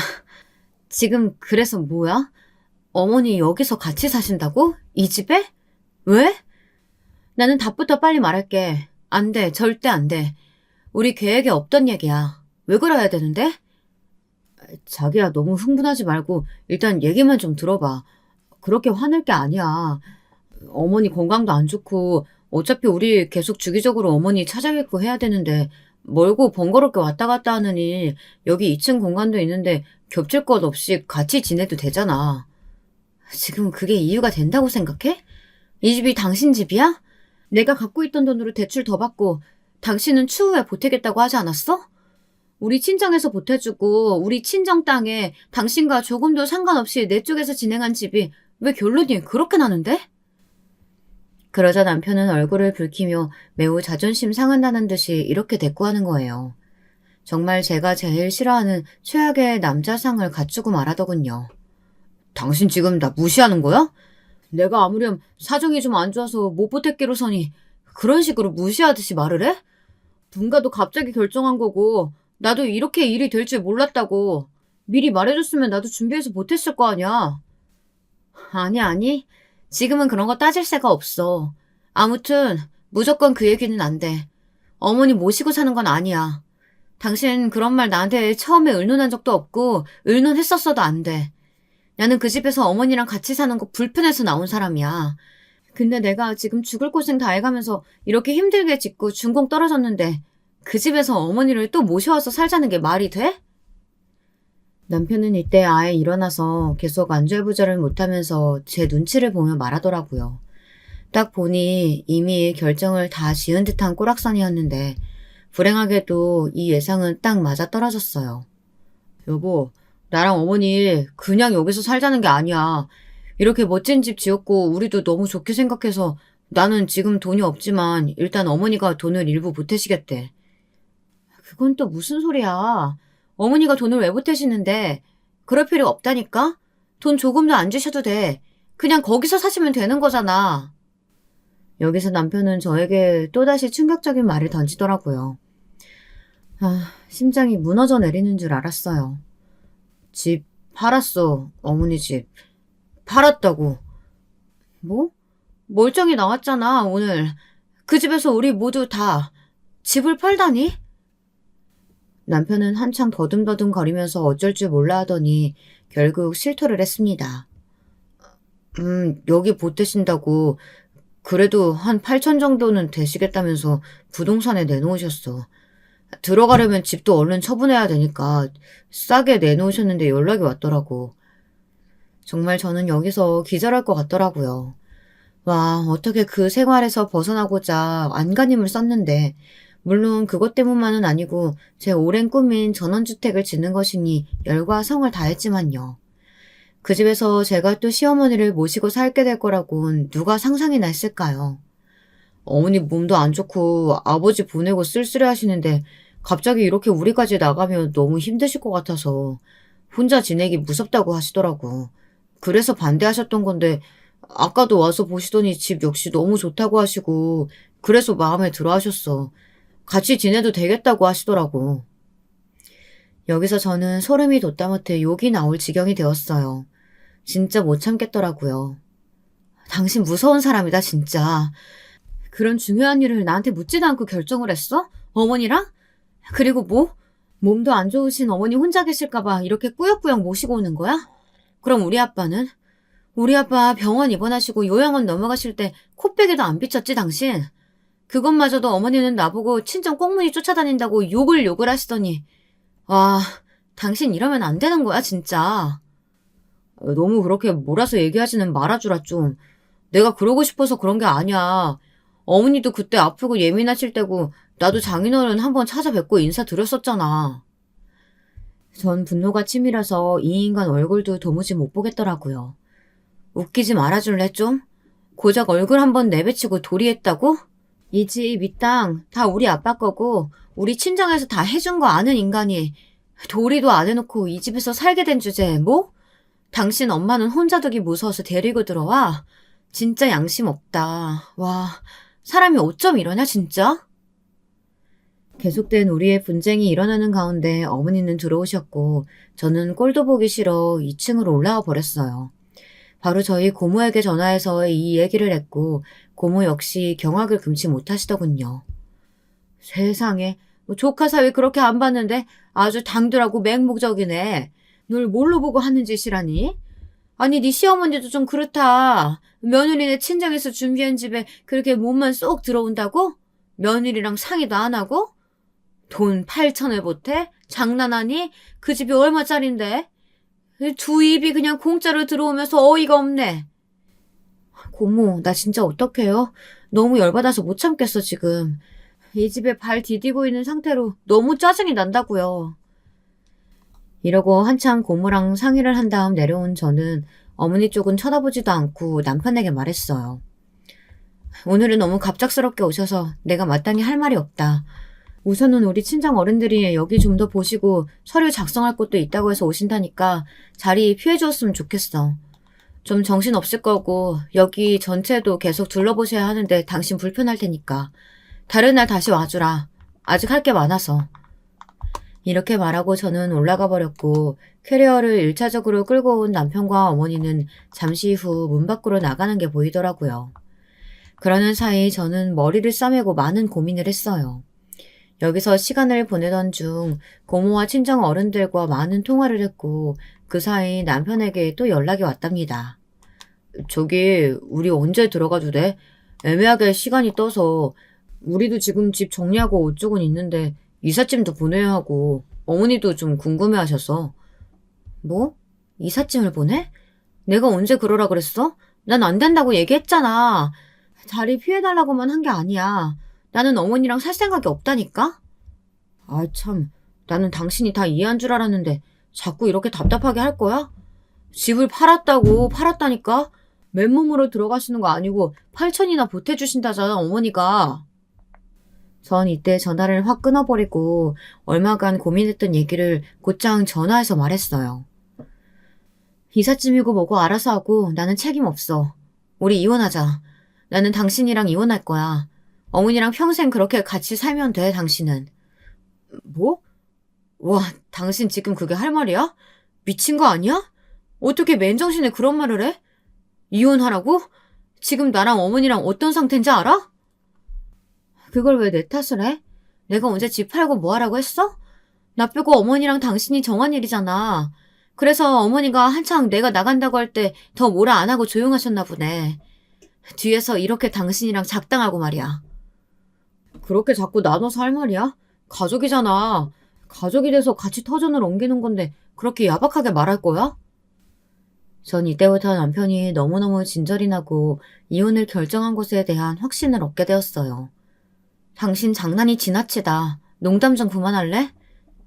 지금 그래서 뭐야? 어머니 여기서 같이 사신다고? 이 집에? 왜? 나는 답부터 빨리 말할게. 안 돼. 절대 안 돼. 우리 계획에 없던 얘기야. 왜 그래야 되는데? 자기야, 너무 흥분하지 말고 일단 얘기만 좀 들어봐. 그렇게 화낼 게 아니야. 어머니 건강도 안 좋고 어차피 우리 계속 주기적으로 어머니 찾아뵙고 해야 되는데 멀고 번거롭게 왔다 갔다 하느니 여기 2층 공간도 있는데 겹칠 것 없이 같이 지내도 되잖아. 지금 그게 이유가 된다고 생각해? 이 집이 당신 집이야? 내가 갖고 있던 돈으로 대출 더 받고 당신은 추후에 보태겠다고 하지 않았어? 우리 친정에서 보태주고 우리 친정 땅에 당신과 조금도 상관없이 내 쪽에서 진행한 집이 왜 결론이 그렇게 나는데? 그러자 남편은 얼굴을 붉히며 매우 자존심 상한다는 듯이 이렇게 대꾸하는 거예요. 정말 제가 제일 싫어하는 최악의 남자상을 갖추고 말하더군요. 당신 지금 나 무시하는 거야? 내가 아무렴 사정이 좀 안 좋아서 못 보탤기로서니 그런 식으로 무시하듯이 말을 해? 분가도 갑자기 결정한 거고 나도 이렇게 일이 될 줄 몰랐다고. 미리 말해줬으면 나도 준비해서 보탰을 거 아니야. 아니. 지금은 그런 거 따질 새가 없어. 아무튼 무조건 그 얘기는 안 돼. 어머니 모시고 사는 건 아니야. 당신 그런 말 나한테 처음에 의논한 적도 없고 의논했었어도 안 돼. 나는 그 집에서 어머니랑 같이 사는 거 불편해서 나온 사람이야. 근데 내가 지금 죽을 고생 다 해가면서 이렇게 힘들게 짓고 준공 떨어졌는데 그 집에서 어머니를 또 모셔와서 살자는 게 말이 돼? 남편은 이때 아예 일어나서 계속 안절부절을 못하면서 제 눈치를 보며 말하더라고요. 딱 보니 이미 결정을 다 지은 듯한 꼬락선이었는데 불행하게도 이 예상은 딱 맞아떨어졌어요. 여보, 나랑 어머니 그냥 여기서 살자는 게 아니야. 이렇게 멋진 집 지었고 우리도 너무 좋게 생각해서 나는 지금 돈이 없지만 일단 어머니가 돈을 일부 보태시겠대. 그건 또 무슨 소리야. 어머니가 돈을 왜 보태시는데 그럴 필요 없다니까? 돈 조금도 안 주셔도 돼. 그냥 거기서 사시면 되는 거잖아. 여기서 남편은 저에게 또다시 충격적인 말을 던지더라고요. 심장이 무너져 내리는 줄 알았어요. 집 팔았어, 어머니 집. 팔았다고. 뭐? 멀쩡히 나왔잖아, 오늘. 그 집에서 우리 모두 다 집을 팔다니? 남편은 한창 더듬더듬 거리면서 어쩔 줄 몰라 하더니 결국 실토를 했습니다. 여기 보태신다고 그래도 한 8천 정도는 되시겠다면서 부동산에 내놓으셨어. 들어가려면 집도 얼른 처분해야 되니까 싸게 내놓으셨는데 연락이 왔더라고. 정말 저는 여기서 기절할 것 같더라고요. 와, 어떻게 그 생활에서 벗어나고자 안간힘을 썼는데 물론 그것 때문만은 아니고 제 오랜 꿈인 전원주택을 짓는 것이니 열과 성을 다했지만요. 그 집에서 제가 또 시어머니를 모시고 살게 될 거라곤 누가 상상이나 했을까요? 어머니 몸도 안 좋고 아버지 보내고 쓸쓸해 하시는데 갑자기 이렇게 우리까지 나가면 너무 힘드실 것 같아서 혼자 지내기 무섭다고 하시더라고. 그래서 반대하셨던 건데 아까도 와서 보시더니 집 역시 너무 좋다고 하시고 그래서 마음에 들어 하셨어. 같이 지내도 되겠다고 하시더라고. 여기서 저는 소름이 돋다 못해 욕이 나올 지경이 되었어요. 진짜 못 참겠더라고요. 당신 무서운 사람이다, 진짜. 그런 중요한 일을 나한테 묻지도 않고 결정을 했어? 어머니랑? 그리고 뭐? 몸도 안 좋으신 어머니 혼자 계실까봐 이렇게 꾸역꾸역 모시고 오는 거야? 그럼 우리 아빠는? 우리 아빠 병원 입원하시고 요양원 넘어가실 때 코빼기도 안 비쳤지, 당신? 그것마저도 어머니는 나보고 친정 꽁무니 쫓아다닌다고 욕을 하시더니. 와, 당신 이러면 안 되는 거야, 진짜. 너무 그렇게 몰아서 얘기하지는 말아주라, 좀. 내가 그러고 싶어서 그런 게 아니야. 어머니도 그때 아프고 예민하실 때고 나도 장인어른 한번 찾아뵙고 인사드렸었잖아. 전 분노가 치밀어서 이 인간 얼굴도 도무지 못 보겠더라고요. 웃기지 말아줄래, 좀? 고작 얼굴 한번 내비치고 도리했다고? 이 집, 이 땅 다 우리 아빠 거고 우리 친정에서 다 해준 거 아는 인간이 도리도 안 해놓고 이 집에서 살게 된 주제에 뭐? 당신 엄마는 혼자 두기 무서워서 데리고 들어와? 진짜 양심 없다. 와, 사람이 어쩜 이러냐, 진짜? 계속된 우리의 분쟁이 일어나는 가운데 어머니는 들어오셨고 저는 꼴도 보기 싫어 2층으로 올라와 버렸어요. 바로 저희 고모에게 전화해서 이 얘기를 했고 고모 역시 경악을 금치 못하시더군요. 세상에, 조카 사위 그렇게 안 봤는데 아주 당돌하고 맹목적이네. 널 뭘로 보고 하는 짓이라니? 아니 네 시어머니도 좀 그렇다. 며느리네 친정에서 준비한 집에 그렇게 몸만 쏙 들어온다고? 며느리랑 상의도 안 하고? 돈 8천을 보태? 장난하니? 그 집이 얼마짜린데? 두 입이 그냥 공짜로 들어오면서 어이가 없네. 고모, 나 진짜 어떡해요? 너무 열받아서 못 참겠어, 지금. 이 집에 발 디디고 있는 상태로 너무 짜증이 난다고요. 이러고 한참 고모랑 상의를 한 다음 내려온 저는 어머니 쪽은 쳐다보지도 않고 남편에게 말했어요. 오늘은 너무 갑작스럽게 오셔서 내가 마땅히 할 말이 없다. 우선은 우리 친정 어른들이 여기 좀 더 보시고 서류 작성할 것도 있다고 해서 오신다니까 자리 피해 주었으면 좋겠어. 좀 정신 없을 거고 여기 전체도 계속 둘러보셔야 하는데 당신 불편할 테니까. 다른 날 다시 와주라. 아직 할 게 많아서. 이렇게 말하고 저는 올라가 버렸고 캐리어를 1차적으로 끌고 온 남편과 어머니는 잠시 후 문 밖으로 나가는 게 보이더라고요. 그러는 사이 저는 머리를 싸매고 많은 고민을 했어요. 여기서 시간을 보내던 중 고모와 친정 어른들과 많은 통화를 했고 그 사이 남편에게 또 연락이 왔답니다. 저기 우리 언제 들어가도 돼? 애매하게 시간이 떠서 우리도 지금 집 정리하고 옷 쪽은 있는데 이삿짐도 보내야 하고 어머니도 좀 궁금해하셔서. 뭐? 이삿짐을 보내? 내가 언제 그러라 그랬어? 난 안 된다고 얘기했잖아. 자리 피해달라고만 한 게 아니야. 나는 어머니랑 살 생각이 없다니까? 아, 참. 나는 당신이 다 이해한 줄 알았는데 자꾸 이렇게 답답하게 할 거야? 집을 팔았다니까? 맨몸으로 들어가시는 거 아니고 8천이나 보태주신다잖아, 어머니가. 전 이때 전화를 확 끊어버리고 얼마간 고민했던 얘기를 곧장 전화해서 말했어요. 이삿짐이고 뭐고 알아서 하고 나는 책임 없어. 우리 이혼하자. 나는 당신이랑 이혼할 거야. 어머니랑 평생 그렇게 같이 살면 돼, 당신은. 뭐? 와, 당신 지금 그게 할 말이야? 미친 거 아니야? 어떻게 맨정신에 그런 말을 해? 이혼하라고? 지금 나랑 어머니랑 어떤 상태인지 알아? 그걸 왜 내 탓을 해? 내가 언제 집 팔고 뭐 하라고 했어? 나 빼고 어머니랑 당신이 정한 일이잖아. 그래서 어머니가 한창 내가 나간다고 할 때 더 뭐라 안 하고 조용하셨나 보네. 뒤에서 이렇게 당신이랑 작당하고 말이야. 그렇게 자꾸 나눠서 할 말이야? 가족이잖아. 가족이 돼서 같이 터전을 옮기는 건데 그렇게 야박하게 말할 거야? 전 이때부터 남편이 너무너무 진절이 나고 이혼을 결정한 것에 대한 확신을 얻게 되었어요. 당신 장난이 지나치다. 농담 좀 그만할래?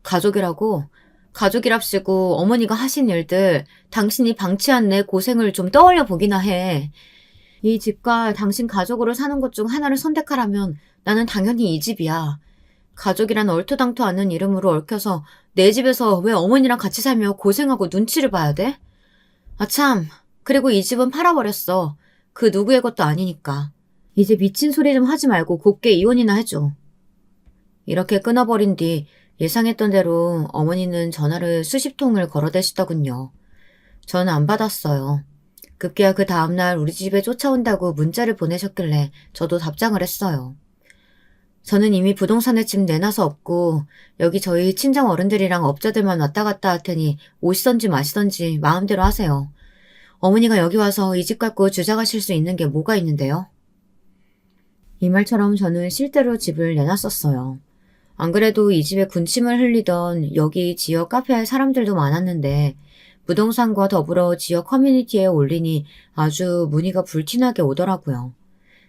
가족이라고? 가족이랍시고 어머니가 하신 일들, 당신이 방치한 내 고생을 좀 떠올려 보기나 해. 이 집과 당신 가족으로 사는 것 중 하나를 선택하라면 나는 당연히 이 집이야. 가족이란 얼토당토 않는 이름으로 얽혀서 내 집에서 왜 어머니랑 같이 살며 고생하고 눈치를 봐야 돼? 아참, 그리고 이 집은 팔아버렸어. 그 누구의 것도 아니니까. 이제 미친 소리 좀 하지 말고 곱게 이혼이나 해줘. 이렇게 끊어버린 뒤 예상했던 대로 어머니는 전화를 수십 통을 걸어대시더군요. 전 안 받았어요. 급기야 그 다음날 우리 집에 쫓아온다고 문자를 보내셨길래 저도 답장을 했어요. 저는 이미 부동산에 집 내놔서 없고 여기 저희 친정 어른들이랑 업자들만 왔다 갔다 할 테니 오시던지 마시던지 마음대로 하세요. 어머니가 여기 와서 이 집 갖고 주장하실 수 있는 게 뭐가 있는데요? 이 말처럼 저는 실제로 집을 내놨었어요. 안 그래도 이 집에 군침을 흘리던 여기 지역 카페에 사람들도 많았는데 부동산과 더불어 지역 커뮤니티에 올리니 아주 문의가 불티나게 오더라고요.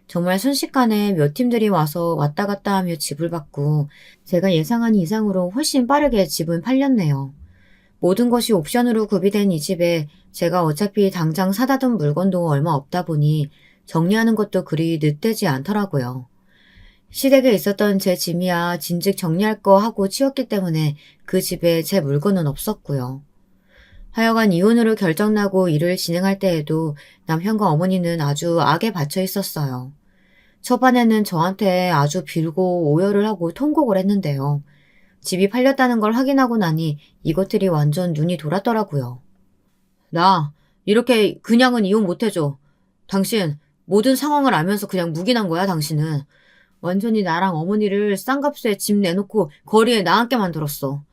정말 순식간에 몇 팀들이 와서 왔다 갔다 하며 집을 받고 제가 예상한 이상으로 훨씬 빠르게 집은 팔렸네요. 모든 것이 옵션으로 구비된 이 집에 제가 어차피 당장 사다 둔 물건도 얼마 없다 보니 정리하는 것도 그리 늦되지 않더라고요. 시댁에 있었던 제 짐이야 진즉 정리할 거 하고 치웠기 때문에 그 집에 제 물건은 없었고요. 하여간 이혼으로 결정나고 일을 진행할 때에도 남편과 어머니는 아주 악에 받쳐 있었어요. 초반에는 저한테 아주 빌고 오열을 하고 통곡을 했는데요. 집이 팔렸다는 걸 확인하고 나니 이것들이 완전 눈이 돌았더라고요. 나 이렇게 그냥은 이혼 못해줘. 당신 모든 상황을 알면서 그냥 묵인한 거야, 당신은. 완전히 나랑 어머니를 싼값에 집 내놓고 거리에 나앉게 만들었어.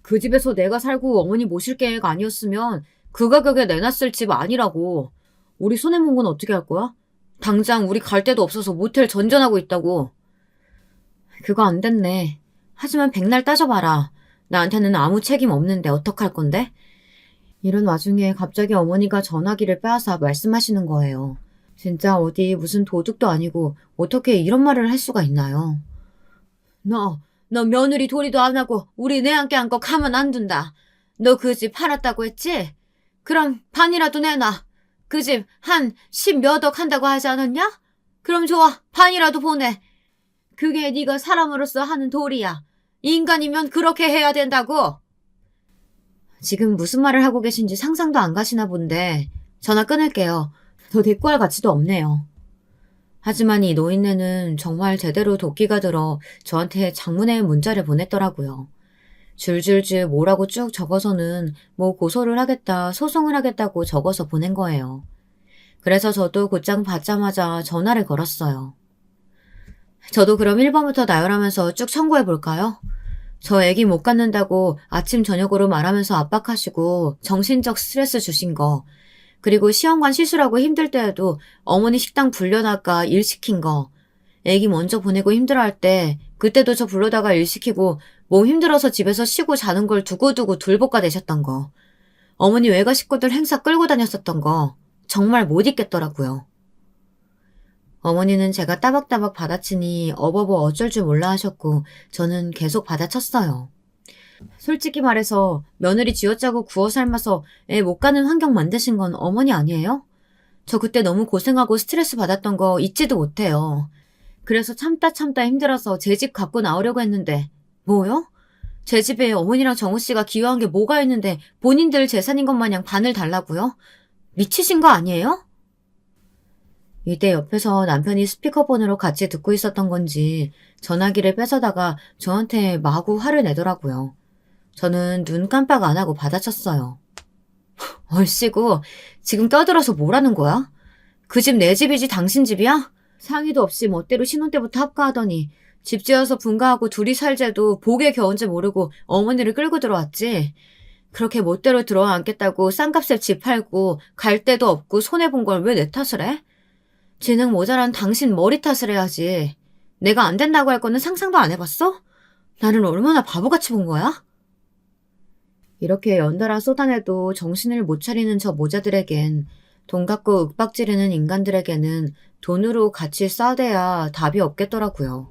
그 집에서 내가 살고 어머니 모실 계획 아니었으면 그 가격에 내놨을 집 아니라고. 우리 손해본 건 어떻게 할 거야? 당장 우리 갈 데도 없어서 모텔 전전하고 있다고. 그거 안 됐네. 하지만 백날 따져봐라. 나한테는 아무 책임 없는데 어떡할 건데? 이런 와중에 갑자기 어머니가 전화기를 빼앗아 말씀하시는 거예요. 진짜 어디 무슨 도둑도 아니고 어떻게 이런 말을 할 수가 있나요? 너 며느리 도리도 안 하고 우리 내한테 한 거 가만 안 둔다. 너 그 집 팔았다고 했지? 그럼 반이라도 내놔. 그 집 한 10몇억 한다고 하지 않았냐? 그럼 좋아. 반이라도 보내. 그게 네가 사람으로서 하는 도리야. 인간이면 그렇게 해야 된다고. 지금 무슨 말을 하고 계신지 상상도 안 가시나 본데 전화 끊을게요. 더 대꾸할 가치도 없네요. 하지만 이 노인네는 정말 제대로 도끼가 들어 저한테 장문의 문자를 보냈더라고요. 줄줄줄 뭐라고 쭉 적어서는 뭐 고소를 하겠다, 소송을 하겠다고 적어서 보낸 거예요. 그래서 저도 곧장 받자마자 전화를 걸었어요. 저도 그럼 1번부터 나열하면서 쭉 청구해볼까요? 저 애기 못 갖는다고 아침 저녁으로 말하면서 압박하시고 정신적 스트레스 주신 거, 그리고 시험관 시술하고 힘들 때에도 어머니 식당 불려나가 일 시킨 거, 애기 먼저 보내고 힘들어할 때 그때도 저 불러다가 일 시키고 몸 힘들어서 집에서 쉬고 자는 걸 두고두고 둘볶아 내셨던 거, 어머니 외가 식구들 행사 끌고 다녔었던 거 정말 못 잊겠더라고요. 어머니는 제가 따박따박 받아치니 어버버 어쩔 줄 몰라 하셨고 저는 계속 받아쳤어요. 솔직히 말해서 며느리 쥐어짜고 구워 삶아서 애 못 가는 환경 만드신 건 어머니 아니에요? 저 그때 너무 고생하고 스트레스 받았던 거 잊지도 못해요. 그래서 참다 힘들어서 제 집 갖고 나오려고 했는데 뭐요? 제 집에 어머니랑 정우 씨가 기여한 게 뭐가 있는데 본인들 재산인 것 마냥 반을 달라고요? 미치신 거 아니에요? 이때 옆에서 남편이 스피커폰으로 같이 듣고 있었던 건지 전화기를 뺏어다가 저한테 마구 화를 내더라고요. 저는 눈 깜빡 안 하고 받아쳤어요. 얼씨구, 지금 떠들어서 뭐라는 거야? 그 집 내 집이지 당신 집이야? 상의도 없이 멋대로 신혼 때부터 합가하더니 집 지어서 분가하고 둘이 살재도 복에 겨운지 모르고 어머니를 끌고 들어왔지. 그렇게 멋대로 들어와 앉겠다고 싼값에 집 팔고 갈 데도 없고 손해본 걸 왜 내 탓을 해? 지능 모자란 당신 머리 탓을 해야지. 내가 안 된다고 할 거는 상상도 안 해봤어? 나를 얼마나 바보같이 본 거야? 이렇게 연달아 쏟아내도 정신을 못 차리는 저 모자들에겐, 돈 갖고 윽박지르는 인간들에게는 돈으로 같이 싸대야 답이 없겠더라고요.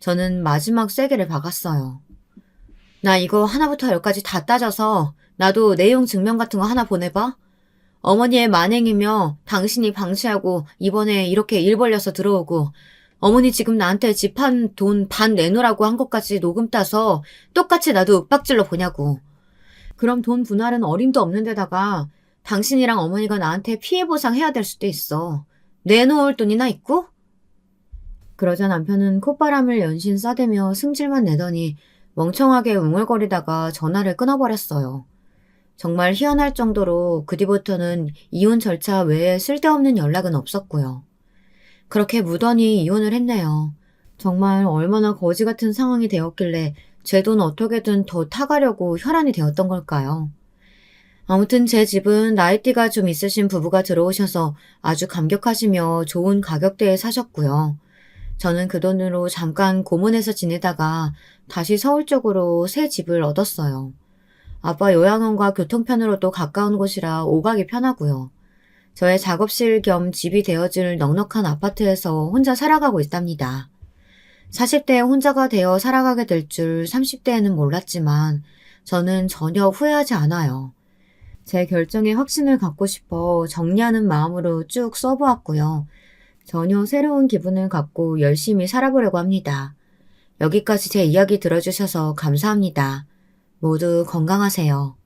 저는 마지막 세게를 박았어요. 나 이거 하나부터 열까지 다 따져서 나도 내용 증명 같은 거 하나 보내봐. 어머니의 만행이며 당신이 방치하고 이번에 이렇게 일 벌려서 들어오고 어머니 지금 나한테 집 한 돈 반 내놓으라고 한 것까지 녹음 따서 똑같이 나도 윽박질러 보냐고. 그럼 돈 분할은 어림도 없는 데다가 당신이랑 어머니가 나한테 피해 보상해야 될 수도 있어. 내놓을 돈이나 있고? 그러자 남편은 콧바람을 연신 싸대며 승질만 내더니 멍청하게 웅얼거리다가 전화를 끊어버렸어요. 정말 희한할 정도로 그 뒤부터는 이혼 절차 외에 쓸데없는 연락은 없었고요. 그렇게 무던히 이혼을 했네요. 정말 얼마나 거지 같은 상황이 되었길래 제 돈 어떻게든 더 타가려고 혈안이 되었던 걸까요? 아무튼 제 집은 나이띠가 좀 있으신 부부가 들어오셔서 아주 감격하시며 좋은 가격대에 사셨고요. 저는 그 돈으로 잠깐 고문에서 지내다가 다시 서울 쪽으로 새 집을 얻었어요. 아빠 요양원과 교통편으로도 가까운 곳이라 오가기 편하고요. 저의 작업실 겸 집이 되어줄 넉넉한 아파트에서 혼자 살아가고 있답니다. 40대에 혼자가 되어 살아가게 될 줄 30대에는 몰랐지만 저는 전혀 후회하지 않아요. 제 결정에 확신을 갖고 싶어 정리하는 마음으로 쭉 써보았고요. 전혀 새로운 기분을 갖고 열심히 살아보려고 합니다. 여기까지 제 이야기 들어주셔서 감사합니다. 모두 건강하세요.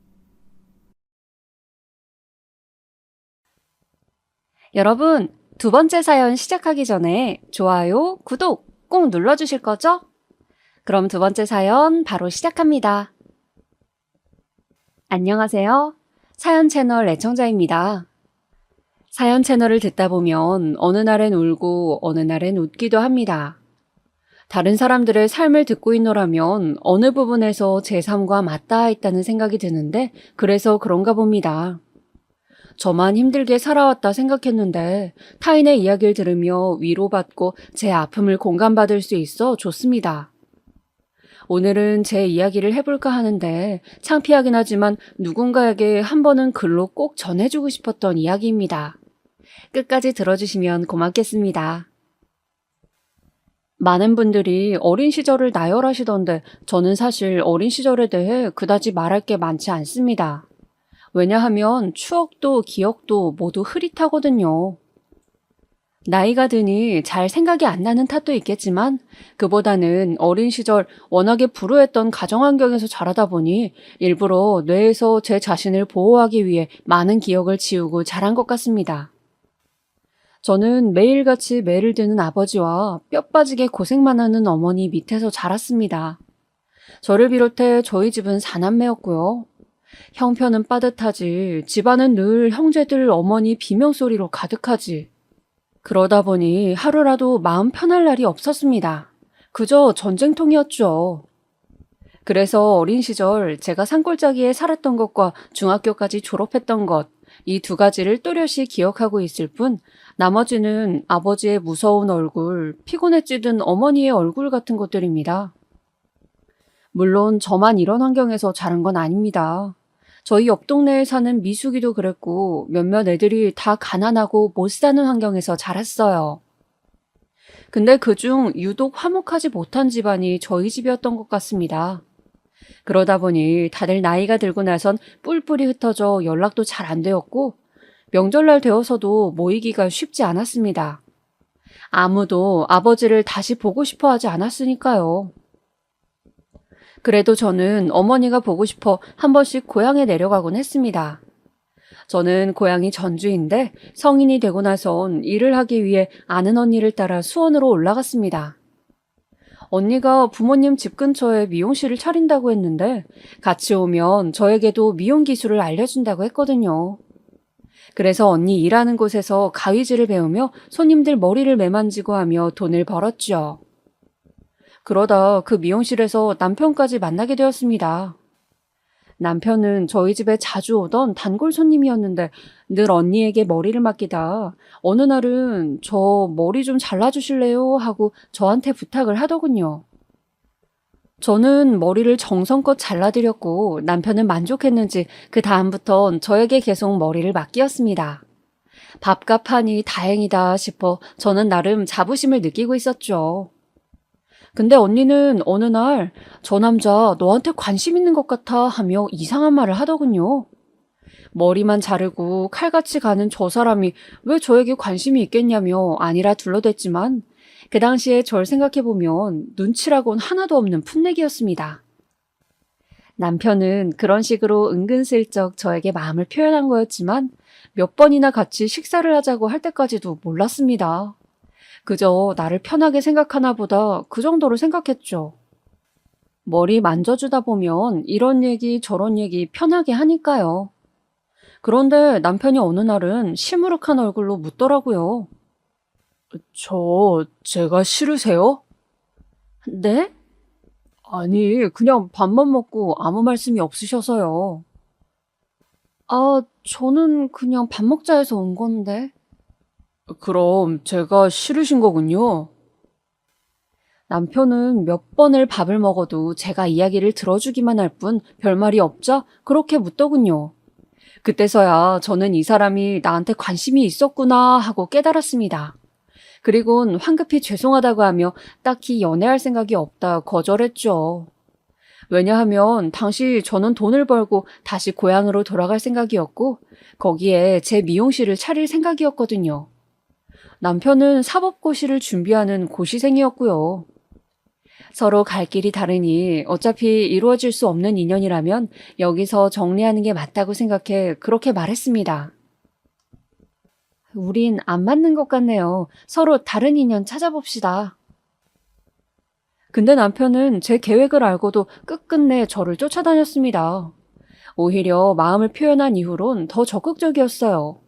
여러분, 두 번째 사연 시작하기 전에 좋아요, 구독 꼭 눌러주실 거죠? 그럼 두 번째 사연 바로 시작합니다. 안녕하세요. 사연 채널 애청자입니다. 사연 채널을 듣다 보면 어느 날엔 울고 어느 날엔 웃기도 합니다. 다른 사람들의 삶을 듣고 있노라면 어느 부분에서 제 삶과 맞닿아 있다는 생각이 드는데 그래서 그런가 봅니다. 저만 힘들게 살아왔다 생각했는데 타인의 이야기를 들으며 위로받고 제 아픔을 공감받을 수 있어 좋습니다. 오늘은 제 이야기를 해볼까 하는데 창피하긴 하지만 누군가에게 한 번은 글로 꼭 전해주고 싶었던 이야기입니다. 끝까지 들어주시면 고맙겠습니다. 많은 분들이 어린 시절을 나열하시던데 저는 사실 어린 시절에 대해 그다지 말할 게 많지 않습니다. 왜냐하면 추억도 기억도 모두 흐릿하거든요. 나이가 드니 잘 생각이 안 나는 탓도 있겠지만 그보다는 어린 시절 워낙에 불우했던 가정환경에서 자라다 보니 일부러 뇌에서 제 자신을 보호하기 위해 많은 기억을 지우고 자란 것 같습니다. 저는 매일같이 매를 드는 아버지와 뼈 빠지게 고생만 하는 어머니 밑에서 자랐습니다. 저를 비롯해 저희 집은 사남매였고요. 형편은 빠듯하지 집안은 늘 형제들 어머니 비명소리로 가득하지. 그러다 보니 하루라도 마음 편할 날이 없었습니다. 그저 전쟁통이었죠. 그래서 어린 시절 제가 산골짜기에 살았던 것과 중학교까지 졸업했던 것, 이 두 가지를 또렷이 기억하고 있을 뿐 나머지는 아버지의 무서운 얼굴, 피곤에 찌든 어머니의 얼굴 같은 것들입니다. 물론 저만 이런 환경에서 자란 건 아닙니다. 저희 옆 동네에 사는 미숙이도 그랬고 몇몇 애들이 다 가난하고 못 사는 환경에서 자랐어요. 근데 그중 유독 화목하지 못한 집안이 저희 집이었던 것 같습니다. 그러다 보니 다들 나이가 들고 나선 뿔뿔이 흩어져 연락도 잘 안 되었고 명절날 되어서도 모이기가 쉽지 않았습니다. 아무도 아버지를 다시 보고 싶어 하지 않았으니까요. 그래도 저는 어머니가 보고 싶어 한 번씩 고향에 내려가곤 했습니다. 저는 고향이 전주인데 성인이 되고 나선 일을 하기 위해 아는 언니를 따라 수원으로 올라갔습니다. 언니가 부모님 집 근처에 미용실을 차린다고 했는데 같이 오면 저에게도 미용 기술을 알려준다고 했거든요. 그래서 언니 일하는 곳에서 가위질을 배우며 손님들 머리를 매만지고 하며 돈을 벌었죠. 그러다 그 미용실에서 남편까지 만나게 되었습니다. 남편은 저희 집에 자주 오던 단골 손님이었는데 늘 언니에게 머리를 맡기다 어느 날은 저 머리 좀 잘라주실래요? 하고 저한테 부탁을 하더군요. 저는 머리를 정성껏 잘라드렸고 남편은 만족했는지 그 다음부턴 저에게 계속 머리를 맡기었습니다. 밥값 하니 다행이다 싶어 저는 나름 자부심을 느끼고 있었죠. 근데 언니는 어느 날 저 남자 너한테 관심 있는 것 같아 하며 이상한 말을 하더군요. 머리만 자르고 칼같이 가는 저 사람이 왜 저에게 관심이 있겠냐며 아니라 둘러댔지만 그 당시에 절 생각해보면 눈치라곤 하나도 없는 풋내기였습니다. 남편은 그런 식으로 은근슬쩍 저에게 마음을 표현한 거였지만 몇 번이나 같이 식사를 하자고 할 때까지도 몰랐습니다. 그저 나를 편하게 생각하나 보다 그 정도로 생각했죠. 머리 만져주다 보면 이런 얘기 저런 얘기 편하게 하니까요. 그런데 남편이 어느 날은 시무룩한 얼굴로 묻더라고요. 제가 싫으세요? 네? 아니, 그냥 밥만 먹고 아무 말씀이 없으셔서요. 저는 그냥 밥 먹자 해서 온 건데. 그럼 제가 싫으신 거군요. 남편은 몇 번을 밥을 먹어도 제가 이야기를 들어주기만 할 뿐 별말이 없자 그렇게 묻더군요. 그때서야 저는 이 사람이 나한테 관심이 있었구나 하고 깨달았습니다. 그리곤 황급히 죄송하다고 하며 딱히 연애할 생각이 없다 거절했죠. 왜냐하면 당시 저는 돈을 벌고 다시 고향으로 돌아갈 생각이었고 거기에 제 미용실을 차릴 생각이었거든요. 남편은 사법고시를 준비하는 고시생이었고요. 서로 갈 길이 다르니 어차피 이루어질 수 없는 인연이라면 여기서 정리하는 게 맞다고 생각해 그렇게 말했습니다. 우린 안 맞는 것 같네요. 서로 다른 인연 찾아봅시다. 근데 남편은 제 계획을 알고도 끝끝내 저를 쫓아다녔습니다. 오히려 마음을 표현한 이후론 더 적극적이었어요.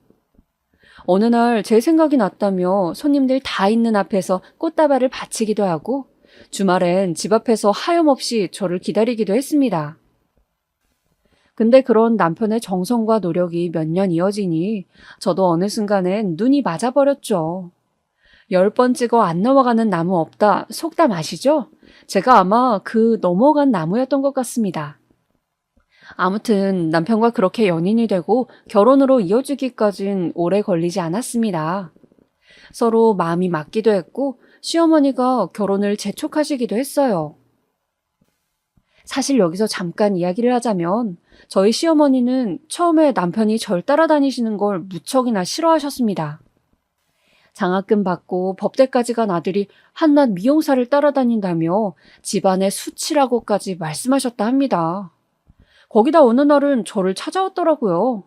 어느 날 제 생각이 났다며 손님들 다 있는 앞에서 꽃다발을 바치기도 하고 주말엔 집 앞에서 하염없이 저를 기다리기도 했습니다. 근데 그런 남편의 정성과 노력이 몇 년 이어지니 저도 어느 순간엔 눈이 맞아버렸죠. 10번 찍어 안 넘어가는 나무 없다 속담 아시죠? 제가 아마 그 넘어간 나무였던 것 같습니다. 아무튼 남편과 그렇게 연인이 되고 결혼으로 이어지기까진 오래 걸리지 않았습니다. 서로 마음이 맞기도 했고 시어머니가 결혼을 재촉하시기도 했어요. 사실 여기서 잠깐 이야기를 하자면 저희 시어머니는 처음에 남편이 절 따라다니시는 걸 무척이나 싫어하셨습니다. 장학금 받고 법대까지 간 아들이 한낱 미용사를 따라다닌다며 집안의 수치라고까지 말씀하셨다 합니다. 거기다 어느 날은 저를 찾아왔더라고요.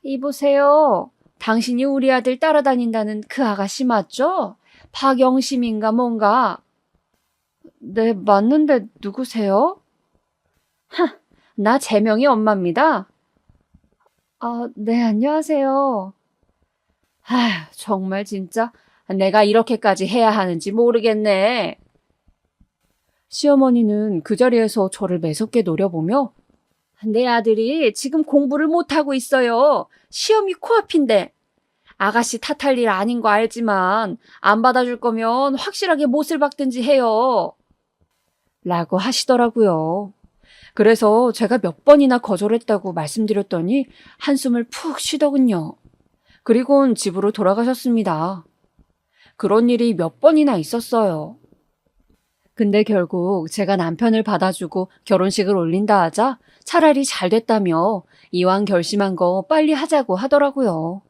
이보세요. 당신이 우리 아들 따라다닌다는 그 아가씨 맞죠? 박영심인가 뭔가. 네, 맞는데 누구세요? 나 재명이 엄마입니다. 네, 안녕하세요. 정말 진짜 내가 이렇게까지 해야 하는지 모르겠네. 시어머니는 그 자리에서 저를 매섭게 노려보며 내 아들이 지금 공부를 못하고 있어요. 시험이 코앞인데. 아가씨 탓할 일 아닌 거 알지만 안 받아줄 거면 확실하게 못을 박든지 해요. 라고 하시더라고요. 그래서 제가 몇 번이나 거절했다고 말씀드렸더니 한숨을 푹 쉬더군요. 그리곤 집으로 돌아가셨습니다. 그런 일이 몇 번이나 있었어요. 근데 결국 제가 남편을 받아주고 결혼식을 올린다 하자 차라리 잘 됐다며 이왕 결심한 거 빨리 하자고 하더라고요.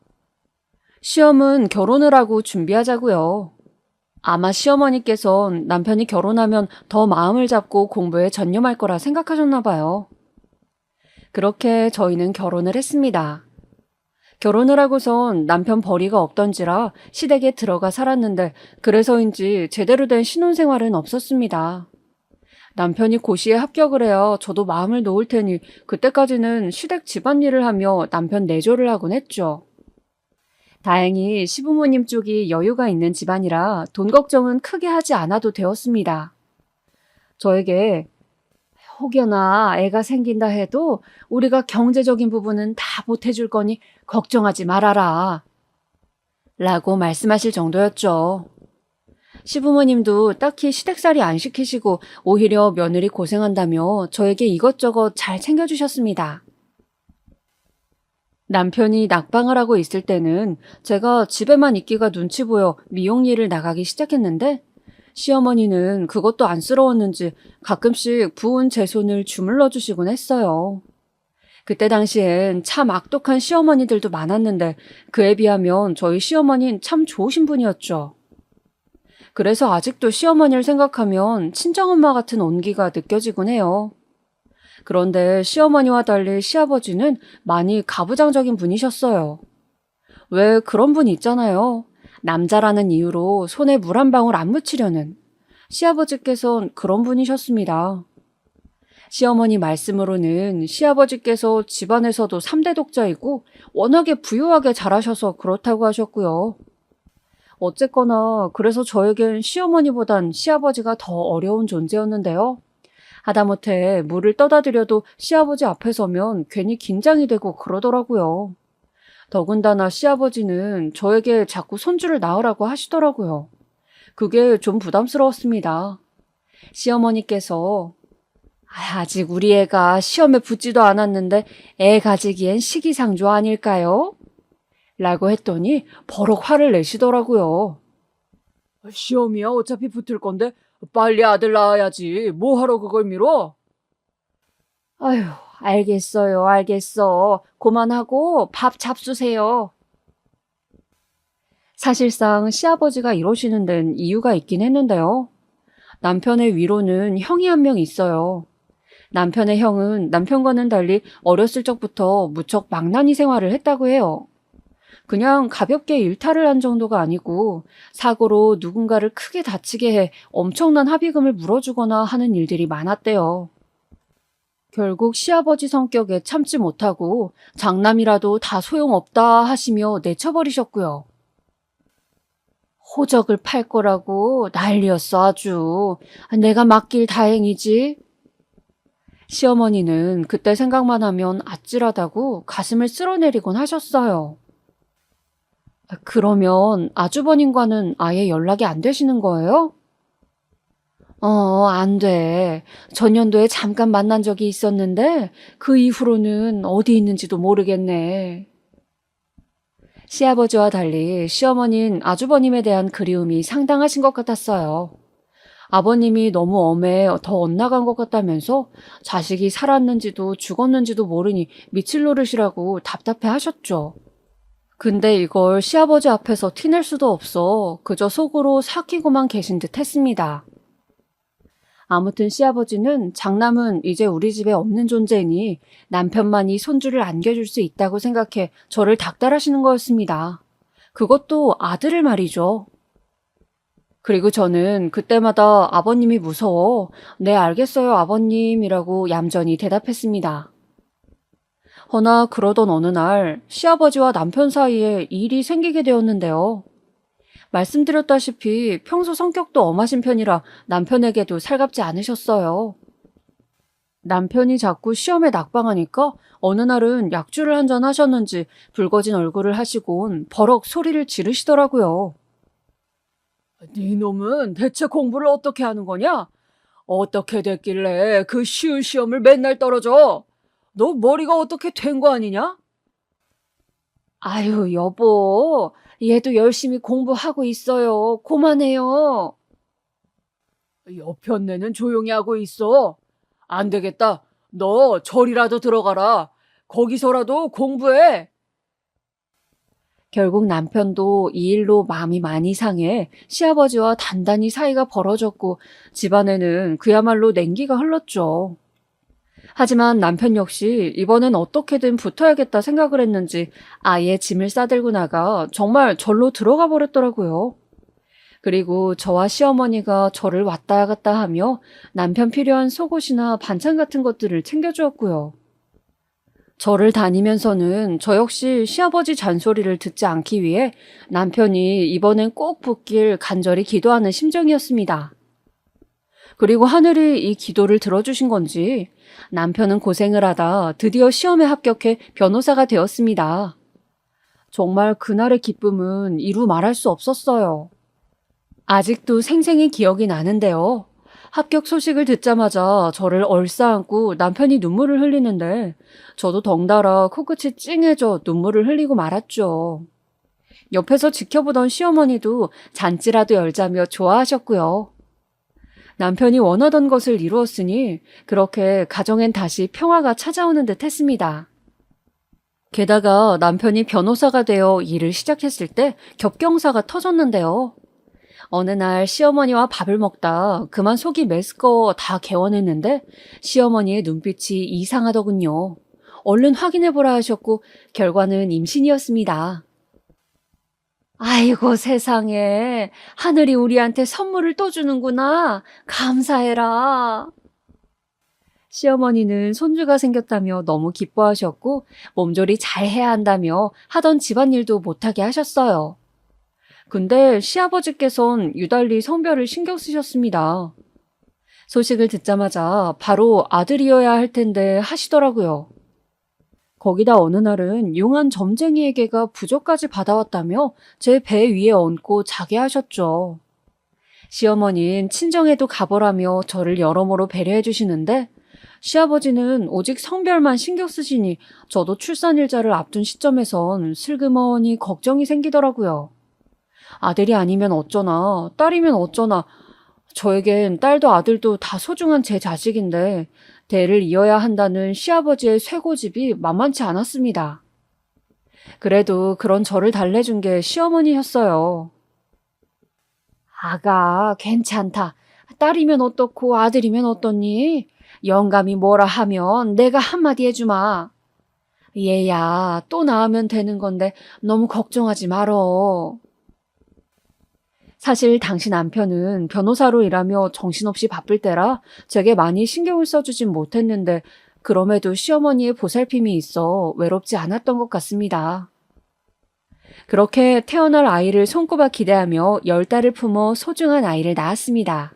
시험은 결혼을 하고 준비하자고요. 아마 시어머니께선 남편이 결혼하면 더 마음을 잡고 공부에 전념할 거라 생각하셨나 봐요. 그렇게 저희는 결혼을 했습니다. 결혼을 하고선 남편 벌이가 없던지라 시댁에 들어가 살았는데 그래서인지 제대로 된 신혼생활은 없었습니다. 남편이 고시에 합격을 해야 저도 마음을 놓을 테니 그때까지는 시댁 집안일을 하며 남편 내조를 하곤 했죠. 다행히 시부모님 쪽이 여유가 있는 집안이라 돈 걱정은 크게 하지 않아도 되었습니다. 저에게 혹여나 애가 생긴다 해도 우리가 경제적인 부분은 다 보태줄 거니 걱정하지 말아라. 라고 말씀하실 정도였죠. 시부모님도 딱히 시댁살이 안 시키시고 오히려 며느리 고생한다며 저에게 이것저것 잘 챙겨주셨습니다. 남편이 낙방을 하고 있을 때는 제가 집에만 있기가 눈치 보여 미용 일을 나가기 시작했는데 시어머니는 그것도 안쓰러웠는지 가끔씩 부은 제 손을 주물러 주시곤 했어요. 그때 당시엔 참 악독한 시어머니들도 많았는데 그에 비하면 저희 시어머니는 참 좋으신 분이었죠. 그래서 아직도 시어머니를 생각하면 친정엄마 같은 온기가 느껴지곤 해요. 그런데 시어머니와 달리 시아버지는 많이 가부장적인 분이셨어요. 왜 그런 분 있잖아요. 남자라는 이유로 손에 물 한 방울 안 묻히려는. 시아버지께선 그런 분이셨습니다. 시어머니 말씀으로는 시아버지께서 집안에서도 3대 독자이고 워낙에 부유하게 자라셔서 그렇다고 하셨고요. 어쨌거나 그래서 저에겐 시어머니보단 시아버지가 더 어려운 존재였는데요. 하다못해 물을 떠다 드려도 시아버지 앞에 서면 괜히 긴장이 되고 그러더라고요. 더군다나 시아버지는 저에게 자꾸 손주를 낳으라고 하시더라고요. 그게 좀 부담스러웠습니다. 시어머니께서 아직 우리 애가 시험에 붙지도 않았는데 애 가지기엔 시기상조 아닐까요? 라고 했더니 버럭 화를 내시더라고요. 시험이야 어차피 붙을 건데 빨리 아들 낳아야지. 뭐하러 그걸 미뤄? 아휴, 알겠어요, 알겠어. 그만하고 밥 잡수세요. 사실상 시아버지가 이러시는 데는 이유가 있긴 했는데요. 남편의 위로는 형이 한 명 있어요. 남편의 형은 남편과는 달리 어렸을 적부터 무척 망나니 생활을 했다고 해요. 그냥 가볍게 일탈을 한 정도가 아니고 사고로 누군가를 크게 다치게 해 엄청난 합의금을 물어주거나 하는 일들이 많았대요. 결국 시아버지 성격에 참지 못하고 장남이라도 다 소용없다 하시며 내쳐버리셨고요. 호적을 팔 거라고 난리였어 아주. 내가 맡길 다행이지. 시어머니는 그때 생각만 하면 아찔하다고 가슴을 쓸어내리곤 하셨어요. 그러면 아주버님과는 아예 연락이 안 되시는 거예요? 안 돼. 전년도에 잠깐 만난 적이 있었는데 그 이후로는 어디 있는지도 모르겠네. 시아버지와 달리 시어머니는 아주버님에 대한 그리움이 상당하신 것 같았어요. 아버님이 너무 엄해 더 엇나간 것 같다면서 자식이 살았는지도 죽었는지도 모르니 미칠 노릇이라고 답답해 하셨죠. 근데 이걸 시아버지 앞에서 티낼 수도 없어 그저 속으로 삭히고만 계신 듯 했습니다. 아무튼 시아버지는 장남은 이제 우리 집에 없는 존재이니 남편만이 손주를 안겨줄 수 있다고 생각해 저를 닥달하시는 거였습니다. 그것도 아들을 말이죠. 그리고 저는 그때마다 아버님이 무서워 네 알겠어요 아버님이라고 얌전히 대답했습니다. 허나 그러던 어느 날 시아버지와 남편 사이에 일이 생기게 되었는데요. 말씀드렸다시피 평소 성격도 엄하신 편이라 남편에게도 살갑지 않으셨어요. 남편이 자꾸 시험에 낙방하니까 어느 날은 약주를 한잔 하셨는지 붉어진 얼굴을 하시곤 버럭 소리를 지르시더라고요. 네 놈은 대체 공부를 어떻게 하는 거냐? 어떻게 됐길래 그 쉬운 시험을 맨날 떨어져? 너 머리가 어떻게 된 거 아니냐? 아유, 여보. 얘도 열심히 공부하고 있어요. 그만해요. 여편네는 조용히 하고 있어. 안 되겠다. 너 절이라도 들어가라. 거기서라도 공부해. 결국 남편도 이 일로 마음이 많이 상해 시아버지와 단단히 사이가 벌어졌고 집안에는 그야말로 냉기가 흘렀죠. 하지만 남편 역시 이번엔 어떻게든 붙어야겠다 생각을 했는지 아예 짐을 싸들고 나가 정말 절로 들어가 버렸더라고요. 그리고 저와 시어머니가 저를 왔다 갔다 하며 남편 필요한 속옷이나 반찬 같은 것들을 챙겨주었고요. 저를 다니면서는 저 역시 시아버지 잔소리를 듣지 않기 위해 남편이 이번엔 꼭 붙길 간절히 기도하는 심정이었습니다. 그리고 하늘이 이 기도를 들어주신 건지 남편은 고생을 하다 드디어 시험에 합격해 변호사가 되었습니다. 정말 그날의 기쁨은 이루 말할 수 없었어요. 아직도 생생히 기억이 나는데요. 합격 소식을 듣자마자 저를 얼싸안고 남편이 눈물을 흘리는데 저도 덩달아 코끝이 찡해져 눈물을 흘리고 말았죠. 옆에서 지켜보던 시어머니도 잔치라도 열자며 좋아하셨고요. 남편이 원하던 것을 이루었으니 그렇게 가정엔 다시 평화가 찾아오는 듯 했습니다. 게다가 남편이 변호사가 되어 일을 시작했을 때 겹경사가 터졌는데요. 어느 날 시어머니와 밥을 먹다 그만 속이 메스꺼워 다 개원했는데 시어머니의 눈빛이 이상하더군요. 얼른 확인해보라 하셨고 결과는 임신이었습니다. 아이고 세상에. 하늘이 우리한테 선물을 또 주는구나. 감사해라. 시어머니는 손주가 생겼다며 너무 기뻐하셨고 몸조리 잘 해야 한다며 하던 집안일도 못하게 하셨어요. 근데 시아버지께선 유달리 성별을 신경 쓰셨습니다. 소식을 듣자마자 바로 아들이어야 할 텐데 하시더라고요. 거기다 어느 날은 용한 점쟁이에게가 부적까지 받아왔다며 제 배 위에 얹고 자게 하셨죠. 시어머니는 친정에도 가보라며 저를 여러모로 배려해 주시는데 시아버지는 오직 성별만 신경 쓰시니 저도 출산일자를 앞둔 시점에선 슬그머니 걱정이 생기더라고요. 아들이 아니면 어쩌나, 딸이면 어쩌나, 저에겐 딸도 아들도 다 소중한 제 자식인데 대를 이어야 한다는 시아버지의 쇠고집이 만만치 않았습니다. 그래도 그런 저를 달래준 게 시어머니였어요. 아가, 괜찮다. 딸이면 어떻고 아들이면 어떻니? 영감이 뭐라 하면 내가 한마디 해주마. 얘야, 또 낳으면 되는 건데 너무 걱정하지 말어. 사실 당시 남편은 변호사로 일하며 정신없이 바쁠 때라 제게 많이 신경을 써주진 못했는데 그럼에도 시어머니의 보살핌이 있어 외롭지 않았던 것 같습니다. 그렇게 태어날 아이를 손꼽아 기대하며 10달을 품어 소중한 아이를 낳았습니다.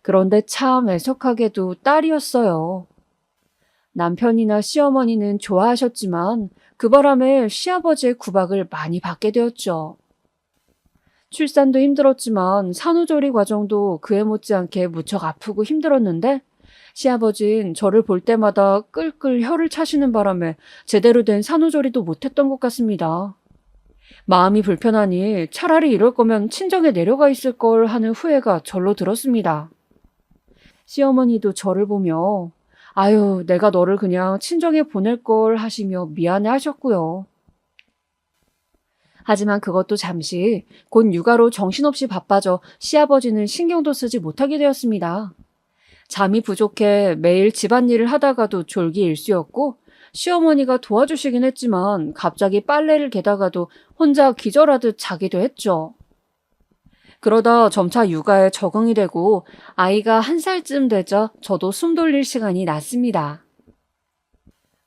그런데 참 애석하게도 딸이었어요. 남편이나 시어머니는 좋아하셨지만 그 바람에 시아버지의 구박을 많이 받게 되었죠. 출산도 힘들었지만 산후조리 과정도 그에 못지않게 무척 아프고 힘들었는데 시아버진 저를 볼 때마다 끌끌 혀를 차시는 바람에 제대로 된 산후조리도 못했던 것 같습니다. 마음이 불편하니 차라리 이럴 거면 친정에 내려가 있을 걸 하는 후회가 절로 들었습니다. 시어머니도 저를 보며 아유, 내가 너를 그냥 친정에 보낼 걸 하시며 미안해 하셨고요. 하지만 그것도 잠시 곧 육아로 정신없이 바빠져 시아버지는 신경도 쓰지 못하게 되었습니다. 잠이 부족해 매일 집안일을 하다가도 졸기 일쑤였고 시어머니가 도와주시긴 했지만 갑자기 빨래를 개다가도 혼자 기절하듯 자기도 했죠. 그러다 점차 육아에 적응이 되고 아이가 1살쯤 되자 저도 숨 돌릴 시간이 났습니다.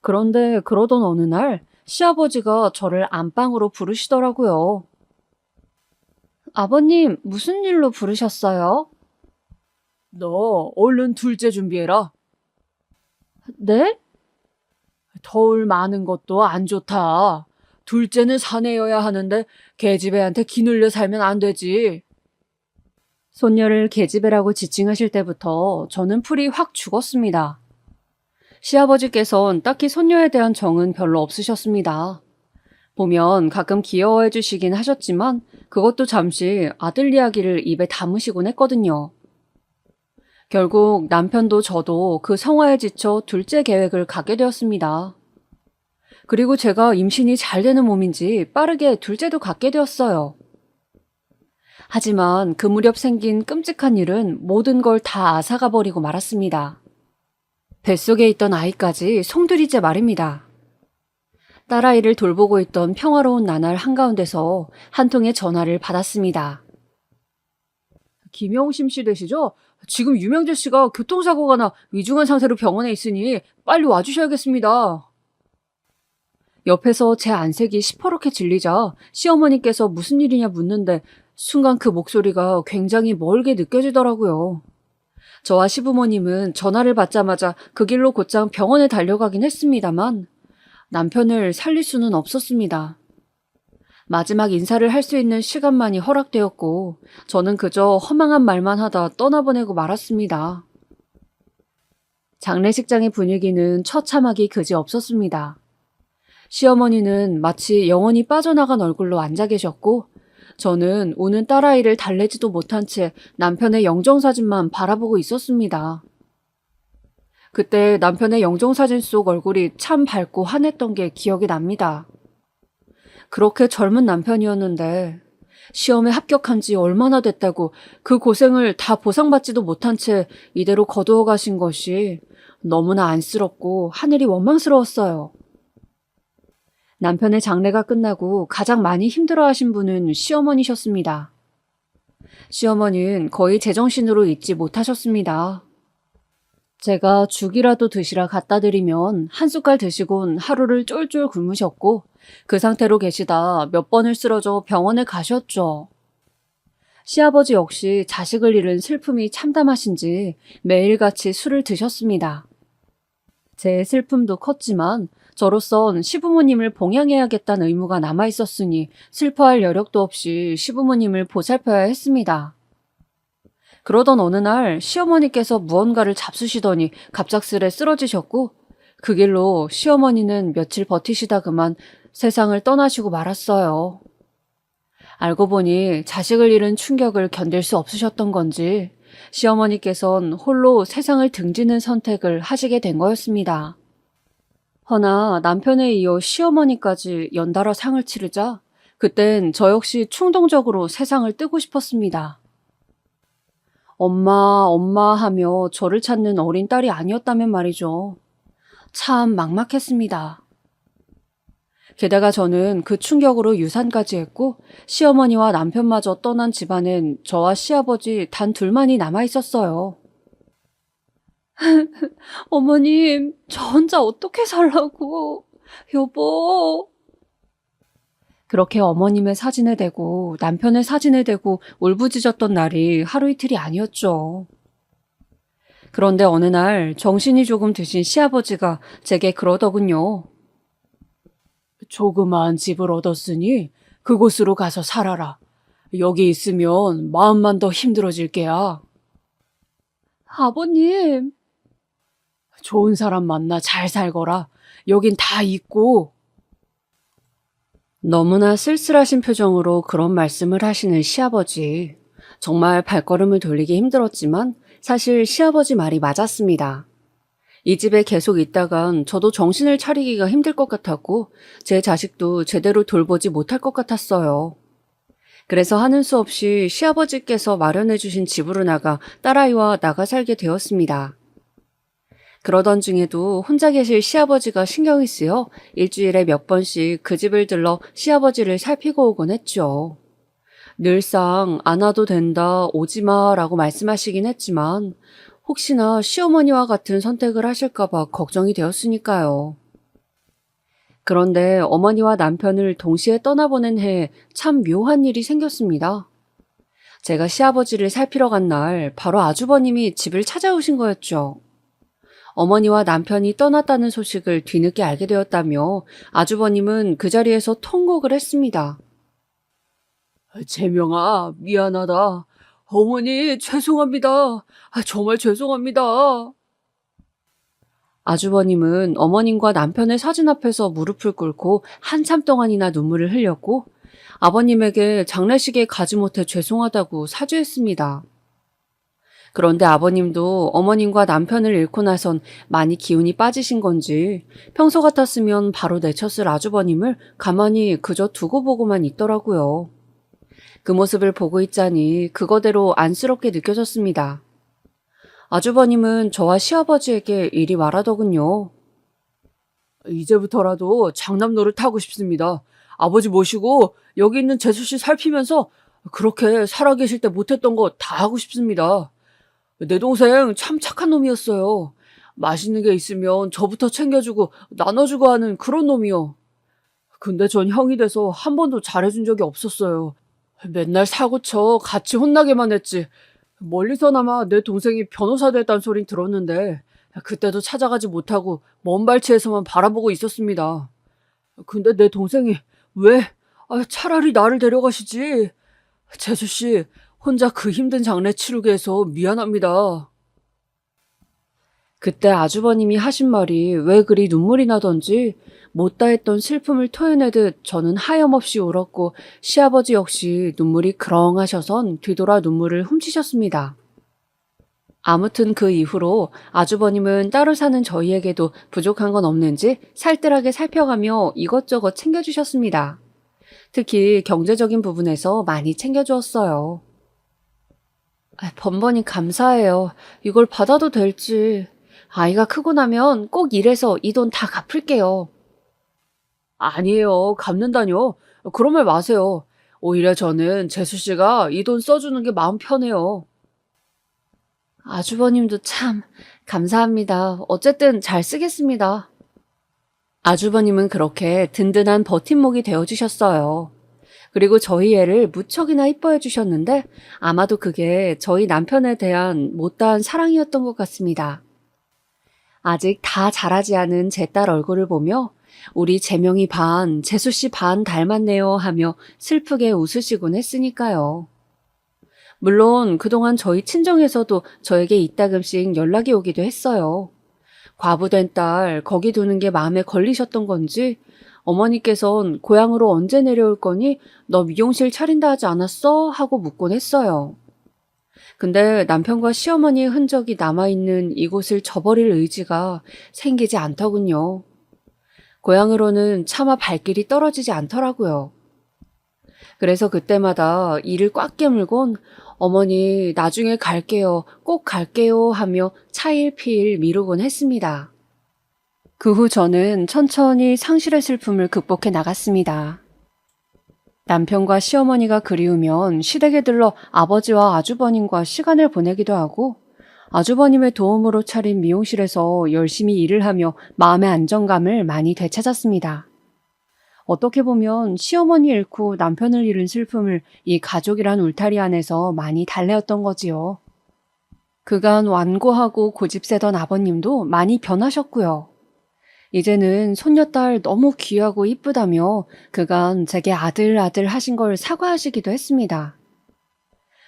그런데 그러던 어느 날 시아버지가 저를 안방으로 부르시더라고요. 아버님, 무슨 일로 부르셨어요? 너 얼른 둘째 준비해라. 네? 더울 많은 것도 안 좋다. 둘째는 사내여야 하는데 계집애한테 기눌려 살면 안 되지. 손녀를 계집애라고 지칭하실 때부터 저는 풀이 확 죽었습니다. 시아버지께선 딱히 손녀에 대한 정은 별로 없으셨습니다. 보면 가끔 귀여워해 주시긴 하셨지만 그것도 잠시 아들 이야기를 입에 담으시곤 했거든요. 결국 남편도 저도 그 성화에 지쳐 둘째 계획을 갖게 되었습니다. 그리고 제가 임신이 잘 되는 몸인지 빠르게 둘째도 갖게 되었어요. 하지만 그 무렵 생긴 끔찍한 일은 모든 걸 다 앗아가 버리고 말았습니다. 뱃속에 있던 아이까지 송두리째 말입니다. 딸아이를 돌보고 있던 평화로운 나날 한가운데서 한 통의 전화를 받았습니다. 김영심 씨 되시죠? 지금 유명재 씨가 교통사고가 나 위중한 상태로 병원에 있으니 빨리 와주셔야겠습니다. 옆에서 제 안색이 시퍼렇게 질리자 시어머니께서 무슨 일이냐 묻는데 순간 그 목소리가 굉장히 멀게 느껴지더라고요. 저와 시부모님은 전화를 받자마자 그 길로 곧장 병원에 달려가긴 했습니다만 남편을 살릴 수는 없었습니다. 마지막 인사를 할 수 있는 시간만이 허락되었고 저는 그저 허망한 말만 하다 떠나보내고 말았습니다. 장례식장의 분위기는 처참하기 그지없었습니다. 시어머니는 마치 영혼이 빠져나간 얼굴로 앉아 계셨고 저는 우는 딸아이를 달래지도 못한 채 남편의 영정사진만 바라보고 있었습니다. 그때 남편의 영정사진 속 얼굴이 참 밝고 환했던 게 기억이 납니다. 그렇게 젊은 남편이었는데 시험에 합격한 지 얼마나 됐다고 그 고생을 다 보상받지도 못한 채 이대로 거두어 가신 것이 너무나 안쓰럽고 하늘이 원망스러웠어요. 남편의 장례가 끝나고 가장 많이 힘들어하신 분은 시어머니셨습니다. 시어머니는 거의 제정신으로 있지 못하셨습니다. 제가 죽이라도 드시라 갖다 드리면 한 숟갈 드시곤 하루를 쫄쫄 굶으셨고 그 상태로 계시다 몇 번을 쓰러져 병원에 가셨죠. 시아버지 역시 자식을 잃은 슬픔이 참담하신지 매일같이 술을 드셨습니다. 제 슬픔도 컸지만 저로선 시부모님을 봉양해야겠다는 의무가 남아있었으니 슬퍼할 여력도 없이 시부모님을 보살펴야 했습니다. 그러던 어느 날 시어머니께서 무언가를 잡수시더니 갑작스레 쓰러지셨고 그 길로 시어머니는 며칠 버티시다 그만 세상을 떠나시고 말았어요. 알고 보니 자식을 잃은 충격을 견딜 수 없으셨던 건지 시어머니께선 홀로 세상을 등지는 선택을 하시게 된 거였습니다. 허나 남편에 이어 시어머니까지 연달아 상을 치르자 그땐 저 역시 충동적으로 세상을 뜨고 싶었습니다. 엄마, 엄마 하며 저를 찾는 어린 딸이 아니었다면 말이죠. 참 막막했습니다. 게다가 저는 그 충격으로 유산까지 했고 시어머니와 남편마저 떠난 집안엔 저와 시아버지 단 둘만이 남아있었어요. 어머님, 저 혼자 어떻게 살라고. 여보. 그렇게 어머님의 사진을 대고 남편의 사진을 대고 울부짖었던 날이 하루 이틀이 아니었죠. 그런데 어느 날 정신이 조금 드신 시아버지가 제게 그러더군요. 조그마한 집을 얻었으니 그곳으로 가서 살아라. 여기 있으면 마음만 더 힘들어질 게야. 아버님. 좋은 사람 만나 잘 살거라. 여긴 다 있고. 너무나 쓸쓸하신 표정으로 그런 말씀을 하시는 시아버지. 정말 발걸음을 돌리기 힘들었지만 사실 시아버지 말이 맞았습니다. 이 집에 계속 있다간 저도 정신을 차리기가 힘들 것 같았고 제 자식도 제대로 돌보지 못할 것 같았어요. 그래서 하는 수 없이 시아버지께서 마련해 주신 집으로 나가 딸아이와 나가 살게 되었습니다. 그러던 중에도 혼자 계실 시아버지가 신경이 쓰여 일주일에 몇 번씩 그 집을 들러 시아버지를 살피고 오곤 했죠. 늘상 안 와도 된다, 오지마 라고 말씀하시긴 했지만 혹시나 시어머니와 같은 선택을 하실까봐 걱정이 되었으니까요. 그런데 어머니와 남편을 동시에 떠나보낸 해에 참 묘한 일이 생겼습니다. 제가 시아버지를 살피러 간 날 바로 아주버님이 집을 찾아오신 거였죠. 어머니와 남편이 떠났다는 소식을 뒤늦게 알게 되었다며 아주버님은 그 자리에서 통곡을 했습니다. 재명아, 미안하다. 어머니, 죄송합니다. 정말 죄송합니다. 아주버님은 어머님과 남편의 사진 앞에서 무릎을 꿇고 한참 동안이나 눈물을 흘렸고 아버님에게 장례식에 가지 못해 죄송하다고 사죄했습니다. 그런데 아버님도 어머님과 남편을 잃고 나선 많이 기운이 빠지신 건지 평소 같았으면 바로 내쳤을 아주버님을 가만히 그저 두고 보고만 있더라고요. 그 모습을 보고 있자니 그거대로 안쓰럽게 느껴졌습니다. 아주버님은 저와 시아버지에게 이리 말하더군요. 이제부터라도 장남 노릇하고 싶습니다. 아버지 모시고 여기 있는 재수씨 살피면서 그렇게 살아계실 때 못했던 거 다 하고 싶습니다. 내 동생 참 착한 놈이었어요. 맛있는 게 있으면 저부터 챙겨주고 나눠주고 하는 그런 놈이요. 근데 전 형이 돼서 한 번도 잘해준 적이 없었어요. 맨날 사고쳐 같이 혼나게만 했지. 멀리서나마 내 동생이 변호사 됐다는 소린 들었는데 그때도 찾아가지 못하고 먼 발치에서만 바라보고 있었습니다. 근데 내 동생이 왜 차라리 나를 데려가시지. 재수씨, 혼자 그 힘든 장례 치르게 해서 미안합니다. 그때 아주버님이 하신 말이 왜 그리 눈물이 나던지 못다 했던 슬픔을 토해내듯 저는 하염없이 울었고 시아버지 역시 눈물이 그렁하셔선 뒤돌아 눈물을 훔치셨습니다. 아무튼 그 이후로 아주버님은 따로 사는 저희에게도 부족한 건 없는지 살뜰하게 살펴가며 이것저것 챙겨주셨습니다. 특히 경제적인 부분에서 많이 챙겨주었어요. 번번이 감사해요. 이걸 받아도 될지. 아이가 크고 나면 꼭 일해서 이 돈 다 갚을게요. 아니에요. 갚는다뇨? 그런 말 마세요. 오히려 저는 재수 씨가 이 돈 써주는 게 마음 편해요. 아주버님도 참 감사합니다. 어쨌든 잘 쓰겠습니다. 아주버님은 그렇게 든든한 버팀목이 되어주셨어요. 그리고 저희 애를 무척이나 이뻐해 주셨는데 아마도 그게 저희 남편에 대한 못다한 사랑이었던 것 같습니다. 아직 다 자라지 않은 제 딸 얼굴을 보며 우리 재명이 반, 재수씨 반 닮았네요 하며 슬프게 웃으시곤 했으니까요. 물론 그동안 저희 친정에서도 저에게 이따금씩 연락이 오기도 했어요. 과부된 딸 거기 두는 게 마음에 걸리셨던 건지 어머니께선 고향으로 언제 내려올 거니 너 미용실 차린다 하지 않았어? 하고 묻곤 했어요. 근데 남편과 시어머니의 흔적이 남아있는 이곳을 저버릴 의지가 생기지 않더군요. 고향으로는 차마 발길이 떨어지지 않더라고요. 그래서 그때마다 이를 꽉 깨물곤 어머니 나중에 갈게요, 꼭 갈게요 하며 차일피일 미루곤 했습니다. 그 후 저는 천천히 상실의 슬픔을 극복해 나갔습니다. 남편과 시어머니가 그리우면 시댁에 들러 아버지와 아주버님과 시간을 보내기도 하고 아주버님의 도움으로 차린 미용실에서 열심히 일을 하며 마음의 안정감을 많이 되찾았습니다. 어떻게 보면 시어머니 잃고 남편을 잃은 슬픔을 이 가족이란 울타리 안에서 많이 달래었던 거지요. 그간 완고하고 고집세던 아버님도 많이 변하셨고요. 이제는 손녀딸 너무 귀하고 이쁘다며 그간 제게 아들 하신 걸 사과하시기도 했습니다.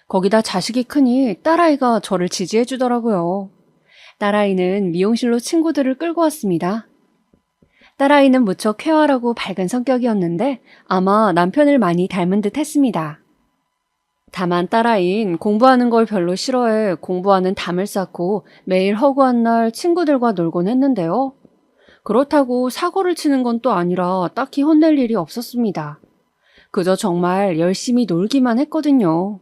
거기다 자식이 크니 딸아이가 저를 지지해 주더라고요. 딸아이는 미용실로 친구들을 끌고 왔습니다. 딸아이는 무척 쾌활하고 밝은 성격이었는데 아마 남편을 많이 닮은 듯 했습니다. 다만 딸아이는 공부하는 걸 별로 싫어해 공부하는 담을 쌓고 매일 허구한 날 친구들과 놀곤 했는데요. 그렇다고 사고를 치는 건 또 아니라 딱히 혼낼 일이 없었습니다. 그저 정말 열심히 놀기만 했거든요.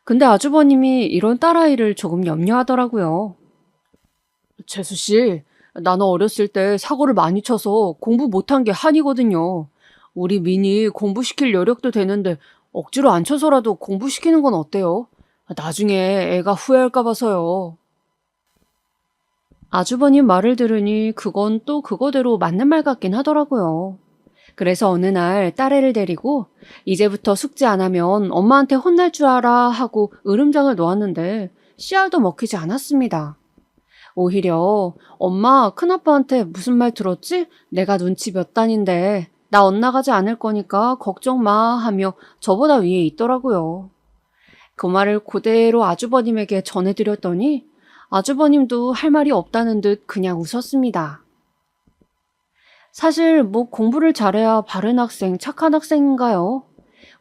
근데 아주버님이 이런 딸아이를 조금 염려하더라고요. 재수씨, 나는 어렸을 때 사고를 많이 쳐서 공부 못한 게 한이거든요. 우리 민이 공부시킬 여력도 되는데 억지로 안 쳐서라도 공부시키는 건 어때요? 나중에 애가 후회할까 봐서요. 아주버님 말을 들으니 그건 또 그거대로 맞는 말 같긴 하더라고요. 그래서 어느 날 딸애를 데리고 이제부터 숙제 안 하면 엄마한테 혼날 줄 알아 하고 으름장을 놓았는데 씨알도 먹히지 않았습니다. 오히려 엄마 큰아빠한테 무슨 말 들었지? 내가 눈치 몇 단인데 나 엇나가지 않을 거니까 걱정 마 하며 저보다 위에 있더라고요. 그 말을 그대로 아주버님에게 전해드렸더니 아주버님도 할 말이 없다는 듯 그냥 웃었습니다. 사실 뭐 공부를 잘해야 바른 학생, 착한 학생인가요?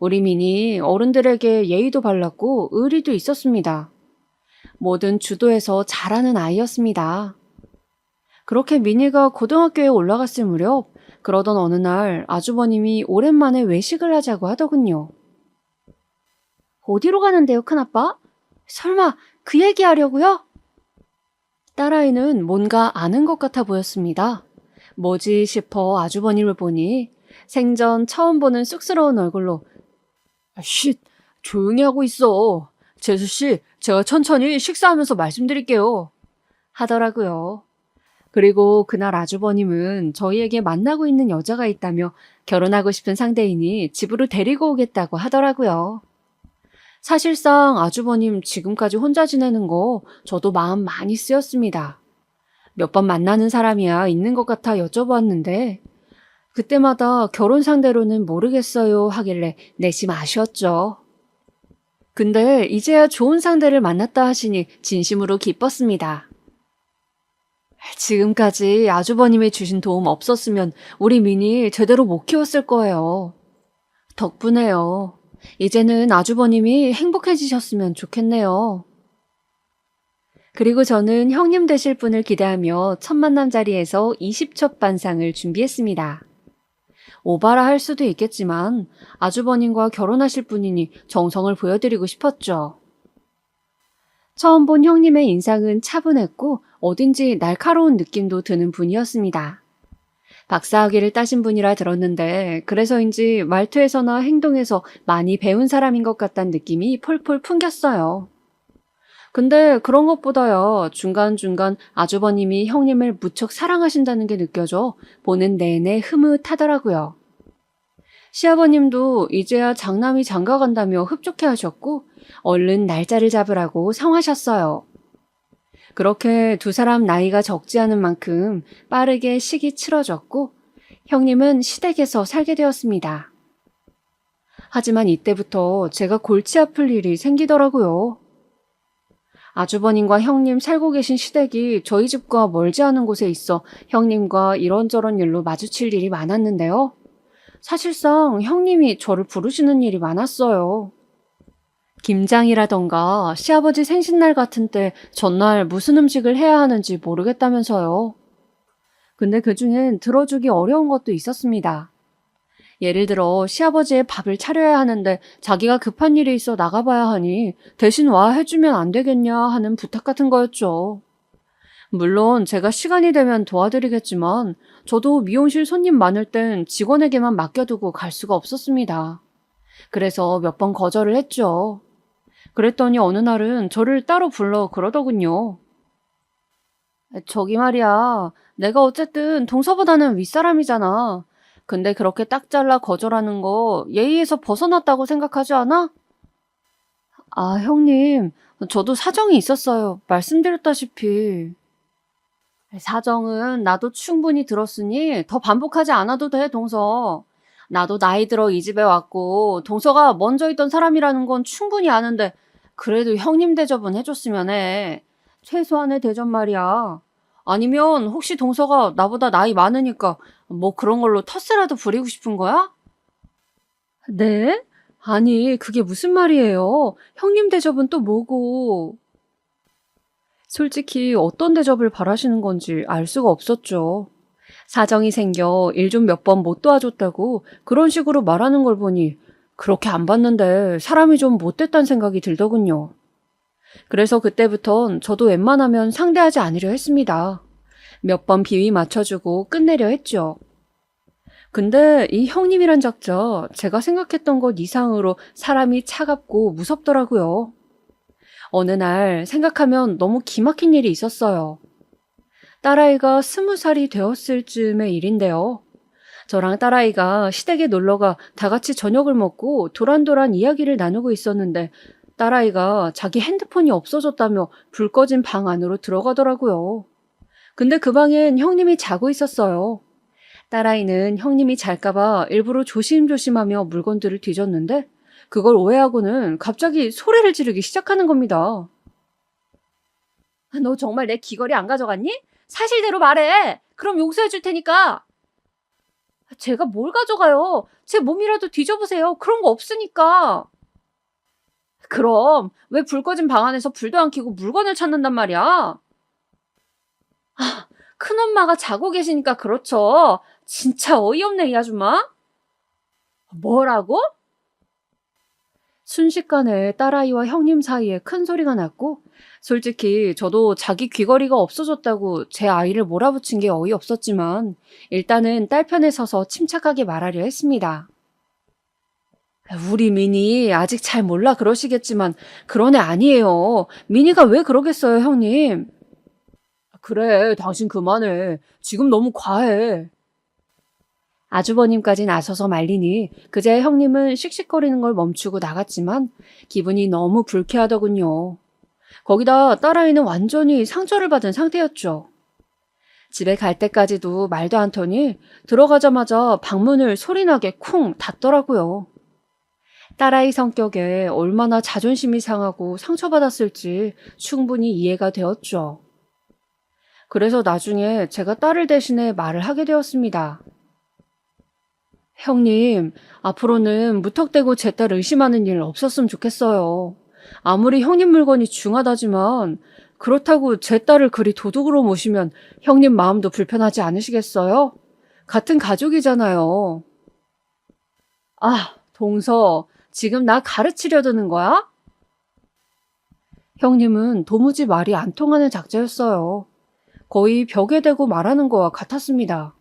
우리 민이 어른들에게 예의도 발랐고 의리도 있었습니다. 뭐든 주도해서 잘하는 아이였습니다. 그렇게 민이가 고등학교에 올라갔을 무렵 그러던 어느 날 아주버님이 오랜만에 외식을 하자고 하더군요. 어디로 가는데요, 큰아빠? 설마 그 얘기하려고요? 딸아이는 뭔가 아는 것 같아 보였습니다. 뭐지 싶어 아주버님을 보니 생전 처음 보는 쑥스러운 얼굴로 쉿, 조용히 하고 있어. 재수씨, 제가 천천히 식사하면서 말씀드릴게요. 하더라고요. 그리고 그날 아주버님은 저희에게 만나고 있는 여자가 있다며 결혼하고 싶은 상대인이 집으로 데리고 오겠다고 하더라고요. 사실상 아주버님 지금까지 혼자 지내는 거 저도 마음 많이 쓰였습니다. 몇 번 만나는 사람이야 있는 것 같아 여쭤봤는데 그때마다 결혼 상대로는 모르겠어요 하길래 내심 아쉬웠죠. 근데 이제야 좋은 상대를 만났다 하시니 진심으로 기뻤습니다. 지금까지 아주버님이 주신 도움 없었으면 우리 민이 제대로 못 키웠을 거예요. 덕분에요. 이제는 아주버님이 행복해지셨으면 좋겠네요. 그리고 저는 형님 되실 분을 기대하며 첫 만남 자리에서 20첩 반상을 준비했습니다. 오바라 할 수도 있겠지만 아주버님과 결혼하실 분이니 정성을 보여드리고 싶었죠. 처음 본 형님의 인상은 차분했고 어딘지 날카로운 느낌도 드는 분이었습니다. 박사학위를 따신 분이라 들었는데 그래서인지 말투에서나 행동에서 많이 배운 사람인 것 같다는 느낌이 폴폴 풍겼어요. 근데 그런 것보다요, 중간중간 아주버님이 형님을 무척 사랑하신다는 게 느껴져 보는 내내 흐뭇하더라고요. 시아버님도 이제야 장남이 장가간다며 흡족해 하셨고 얼른 날짜를 잡으라고 성하셨어요. 그렇게 두 사람 나이가 적지 않은 만큼 빠르게 식이 치러졌고 형님은 시댁에서 살게 되었습니다. 하지만 이때부터 제가 골치 아플 일이 생기더라고요. 아주버님과 형님 살고 계신 시댁이 저희 집과 멀지 않은 곳에 있어 형님과 이런저런 일로 마주칠 일이 많았는데요. 사실상 형님이 저를 부르시는 일이 많았어요. 김장이라던가 시아버지 생신날 같은 때 전날 무슨 음식을 해야 하는지 모르겠다면서요. 근데 그중엔 들어주기 어려운 것도 있었습니다. 예를 들어 시아버지의 밥을 차려야 하는데 자기가 급한 일이 있어 나가봐야 하니 대신 와 해주면 안 되겠냐 하는 부탁 같은 거였죠. 물론 제가 시간이 되면 도와드리겠지만 저도 미용실 손님 많을 땐 직원에게만 맡겨두고 갈 수가 없었습니다. 그래서 몇 번 거절을 했죠. 그랬더니 어느 날은 저를 따로 불러 그러더군요. 저기 말이야, 내가 어쨌든 동서보다는 윗사람이잖아. 근데 그렇게 딱 잘라 거절하는 거 예의에서 벗어났다고 생각하지 않아? 아, 형님, 저도 사정이 있었어요. 말씀드렸다시피. 사정은 나도 충분히 들었으니 더 반복하지 않아도 돼, 동서. 나도 나이 들어 이 집에 왔고 동서가 먼저 있던 사람이라는 건 충분히 아는데 그래도 형님 대접은 해줬으면 해. 최소한의 대접 말이야. 아니면 혹시 동서가 나보다 나이 많으니까 뭐 그런 걸로 텃세라도 부리고 싶은 거야? 네? 아니, 그게 무슨 말이에요? 형님 대접은 또 뭐고? 솔직히 어떤 대접을 바라시는 건지 알 수가 없었죠. 사정이 생겨 일 좀 몇 번 못 도와줬다고 그런 식으로 말하는 걸 보니 그렇게 안 봤는데 사람이 좀 못됐다는 생각이 들더군요. 그래서 그때부턴 저도 웬만하면 상대하지 않으려 했습니다. 몇 번 비위 맞춰주고 끝내려 했죠. 근데 이 형님이란 작자 제가 생각했던 것 이상으로 사람이 차갑고 무섭더라고요. 어느 날 생각하면 너무 기막힌 일이 있었어요. 딸아이가 20살이 되었을 즈음의 일인데요. 저랑 딸아이가 시댁에 놀러가 다 같이 저녁을 먹고 도란도란 이야기를 나누고 있었는데 딸아이가 자기 핸드폰이 없어졌다며 불 꺼진 방 안으로 들어가더라고요. 근데 그 방엔 형님이 자고 있었어요. 딸아이는 형님이 잘까봐 일부러 조심조심하며 물건들을 뒤졌는데 그걸 오해하고는 갑자기 소리를 지르기 시작하는 겁니다. 너 정말 내 귀걸이 안 가져갔니? 사실대로 말해. 그럼 용서해 줄 테니까. 제가 뭘 가져가요? 제 몸이라도 뒤져보세요. 그런 거 없으니까. 그럼 왜 불 꺼진 방 안에서 불도 안 켜고 물건을 찾는단 말이야? 큰엄마가 자고 계시니까 그렇죠. 진짜 어이없네, 이 아줌마. 뭐라고? 순식간에 딸아이와 형님 사이에 큰 소리가 났고 솔직히 저도 자기 귀걸이가 없어졌다고 제 아이를 몰아붙인 게 어이없었지만 일단은 딸 편에 서서 침착하게 말하려 했습니다. 우리 미니 아직 잘 몰라 그러시겠지만 그런 애 아니에요. 미니가 왜 그러겠어요, 형님? 그래, 당신 그만해. 지금 너무 과해. 아주버님까지 나서서 말리니 그제 형님은 씩씩거리는 걸 멈추고 나갔지만 기분이 너무 불쾌하더군요. 거기다 딸아이는 완전히 상처를 받은 상태였죠. 집에 갈 때까지도 말도 않더니 들어가자마자 방문을 소리나게 쿵 닫더라고요. 딸아이 성격에 얼마나 자존심이 상하고 상처받았을지 충분히 이해가 되었죠. 그래서 나중에 제가 딸을 대신해 말을 하게 되었습니다. 형님, 앞으로는 무턱대고 제 딸 의심하는 일 없었으면 좋겠어요. 아무리 형님 물건이 중하다지만 그렇다고 제 딸을 그리 도둑으로 모시면 형님 마음도 불편하지 않으시겠어요? 같은 가족이잖아요. 아, 동서, 지금 나 가르치려 드는 거야? 형님은 도무지 말이 안 통하는 작자였어요. 거의 벽에 대고 말하는 거와 같았습니다.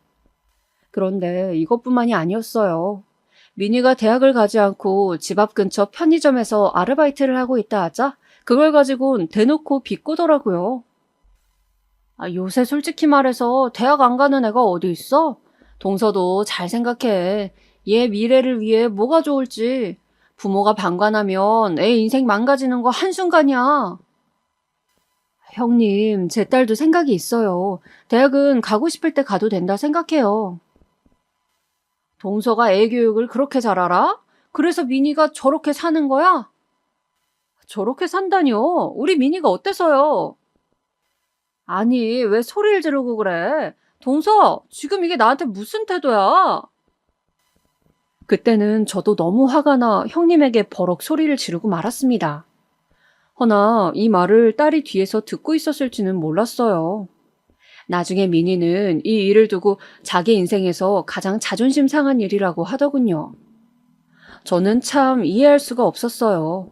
그런데 이것뿐만이 아니었어요. 미니가 대학을 가지 않고 집 앞 근처 편의점에서 아르바이트를 하고 있다 하자 그걸 가지고는 대놓고 비꼬더라고요. 요새 솔직히 말해서 대학 안 가는 애가 어디 있어? 동서도 잘 생각해. 얘 미래를 위해 뭐가 좋을지. 부모가 방관하면 애 인생 망가지는 거 한순간이야. 형님, 제 딸도 생각이 있어요. 대학은 가고 싶을 때 가도 된다 생각해요. 동서가 애 교육을 그렇게 잘 알아? 그래서 미니가 저렇게 사는 거야? 저렇게 산다뇨? 우리 미니가 어때서요? 아니, 왜 소리를 지르고 그래? 동서, 지금 이게 나한테 무슨 태도야? 그때는 저도 너무 화가 나 형님에게 버럭 소리를 지르고 말았습니다. 허나 이 말을 딸이 뒤에서 듣고 있었을지는 몰랐어요. 나중에 미니는 이 일을 두고 자기 인생에서 가장 자존심 상한 일이라고 하더군요. 저는 참 이해할 수가 없었어요.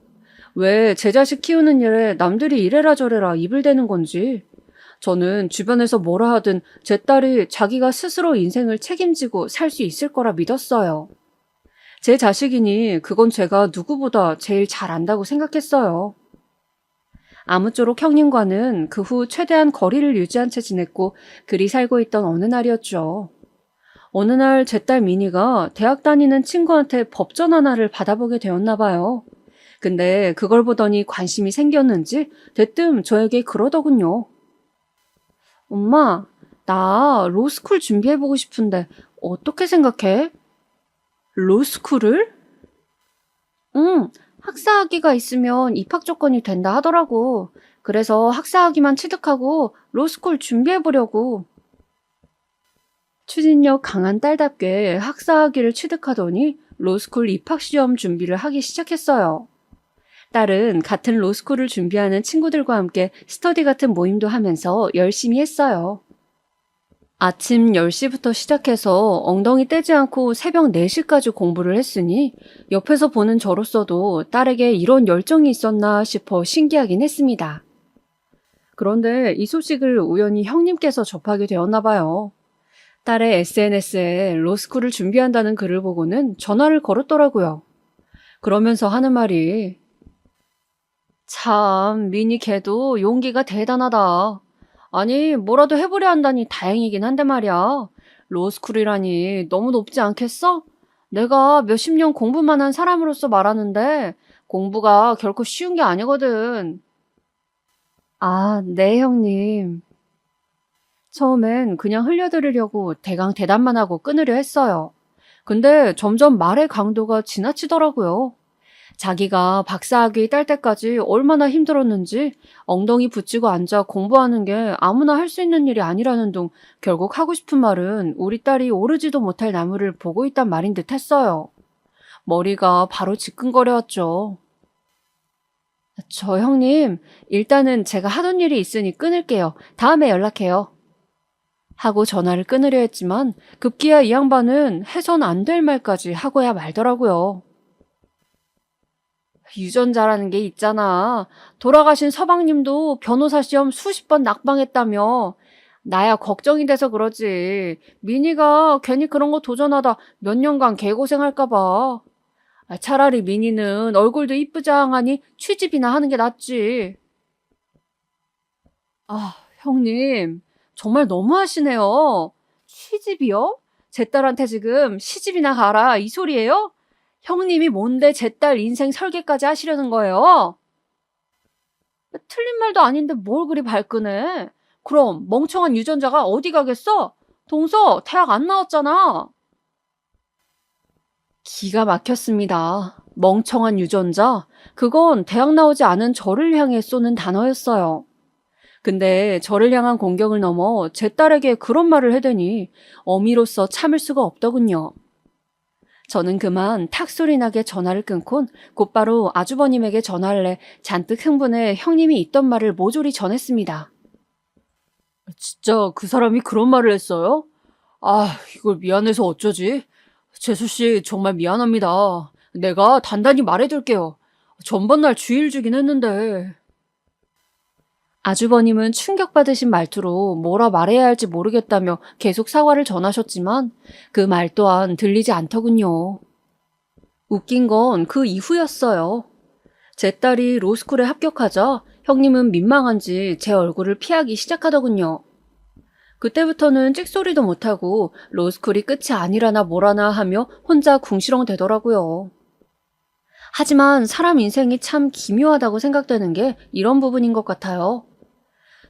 왜 제 자식 키우는 일에 남들이 이래라 저래라 입을 대는 건지. 저는 주변에서 뭐라 하든 제 딸이 자기가 스스로 인생을 책임지고 살 수 있을 거라 믿었어요. 제 자식이니 그건 제가 누구보다 제일 잘 안다고 생각했어요. 아무쪼록 형님과는 그 후 최대한 거리를 유지한 채 지냈고 그리 살고 있던 어느 날이었죠. 어느 날 제 딸 미니가 대학 다니는 친구한테 법전 하나를 받아보게 되었나 봐요. 근데 그걸 보더니 관심이 생겼는지 대뜸 저에게 그러더군요. 엄마, 나 로스쿨 준비해보고 싶은데 어떻게 생각해? 로스쿨을? 응, 학사학위가 있으면 입학 조건이 된다 하더라고. 그래서 학사학위만 취득하고 로스쿨 준비해보려고. 추진력 강한 딸답게 학사학위를 취득하더니 로스쿨 입학시험 준비를 하기 시작했어요. 딸은 같은 로스쿨을 준비하는 친구들과 함께 스터디 같은 모임도 하면서 열심히 했어요. 아침 10시부터 시작해서 엉덩이 떼지 않고 새벽 4시까지 공부를 했으니 옆에서 보는 저로서도 딸에게 이런 열정이 있었나 싶어 신기하긴 했습니다. 그런데 이 소식을 우연히 형님께서 접하게 되었나 봐요. 딸의 SNS에 로스쿨을 준비한다는 글을 보고는 전화를 걸었더라고요. 그러면서 하는 말이 참, 미니 걔도 용기가 대단하다. 아니, 뭐라도 해보려 한다니 다행이긴 한데 말이야. 로스쿨이라니 너무 높지 않겠어? 내가 몇십 년 공부만 한 사람으로서 말하는데 공부가 결코 쉬운 게 아니거든. 아, 네, 형님. 처음엔 그냥 흘려들으려고 대강 대답만 하고 끊으려 했어요. 근데 점점 말의 강도가 지나치더라고요. 자기가 박사학위 딸 때까지 얼마나 힘들었는지 엉덩이 붙이고 앉아 공부하는 게 아무나 할 수 있는 일이 아니라는 둥 결국 하고 싶은 말은 우리 딸이 오르지도 못할 나무를 보고 있단 말인 듯 했어요. 머리가 바로 지끈거려왔죠. 저 형님, 일단은 제가 하던 일이 있으니 끊을게요. 다음에 연락해요. 하고 전화를 끊으려 했지만 급기야 이 양반은 해선 안 될 말까지 하고야 말더라고요. 유전자라는 게 있잖아. 돌아가신 서방님도 변호사 시험 수십 번 낙방했다며. 나야 걱정이 돼서 그러지. 미니가 괜히 그런 거 도전하다 몇 년간 개고생할까 봐. 차라리 미니는 얼굴도 이쁘장하니 취직이나 하는 게 낫지. 아, 형님. 정말 너무하시네요. 취집이요? 제 딸한테 지금 시집이나 가라 이 소리예요? 형님이 뭔데 제 딸 인생 설계까지 하시려는 거예요? 틀린 말도 아닌데 뭘 그리 발끈해? 그럼 멍청한 유전자가 어디 가겠어? 동서 대학 안 나왔잖아. 기가 막혔습니다. 멍청한 유전자? 그건 대학 나오지 않은 저를 향해 쏘는 단어였어요. 근데 저를 향한 공격을 넘어 제 딸에게 그런 말을 해대니 어미로서 참을 수가 없더군요. 저는 그만 탁소리 나게 전화를 끊곤 곧바로 아주버님에게 전화를 내 잔뜩 흥분해 형님이 있던 말을 모조리 전했습니다. 진짜 그 사람이 그런 말을 했어요? 아, 이걸 미안해서 어쩌지? 재수씨 정말 미안합니다. 내가 단단히 말해둘게요. 전번날 주일 주긴 했는데. 아주버님은 충격받으신 말투로 뭐라 말해야 할지 모르겠다며 계속 사과를 전하셨지만 그 말 또한 들리지 않더군요. 웃긴 건 그 이후였어요. 제 딸이 로스쿨에 합격하자 형님은 민망한지 제 얼굴을 피하기 시작하더군요. 그때부터는 찍소리도 못하고 로스쿨이 끝이 아니라나 뭐라나 하며 혼자 궁시렁대더라고요. 하지만 사람 인생이 참 기묘하다고 생각되는 게 이런 부분인 것 같아요.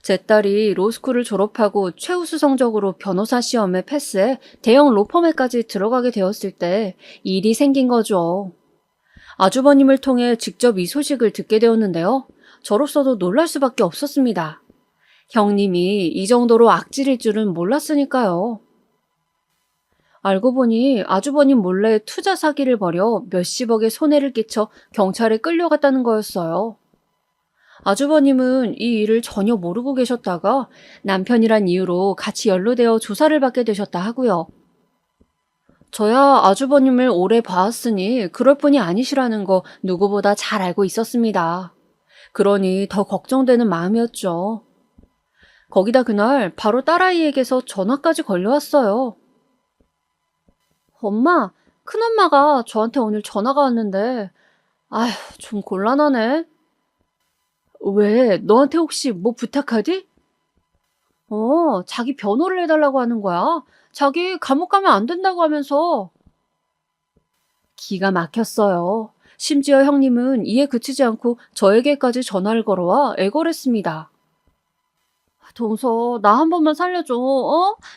제 딸이 로스쿨을 졸업하고 최우수 성적으로 변호사 시험에 패스해 대형 로펌에까지 들어가게 되었을 때 일이 생긴 거죠. 아주버님을 통해 직접 이 소식을 듣게 되었는데요. 저로서도 놀랄 수밖에 없었습니다. 형님이 이 정도로 악질일 줄은 몰랐으니까요. 알고 보니 아주버님 몰래 투자 사기를 벌여 몇십억의 손해를 끼쳐 경찰에 끌려갔다는 거였어요. 아주버님은 이 일을 전혀 모르고 계셨다가 남편이란 이유로 같이 연루되어 조사를 받게 되셨다 하고요. 저야 아주버님을 오래 봐왔으니 그럴 뿐이 아니시라는 거 누구보다 잘 알고 있었습니다. 그러니 더 걱정되는 마음이었죠. 거기다 그날 바로 딸아이에게서 전화까지 걸려왔어요. 엄마, 큰엄마가 저한테 오늘 전화가 왔는데 아휴, 좀 곤란하네. 왜? 너한테 혹시 뭐 부탁하디? 자기 변호를 해달라고 하는 거야. 자기 감옥 가면 안 된다고 하면서. 기가 막혔어요. 심지어 형님은 이에 그치지 않고 저에게까지 전화를 걸어와 애걸했습니다. 동서, 나 한 번만 살려줘.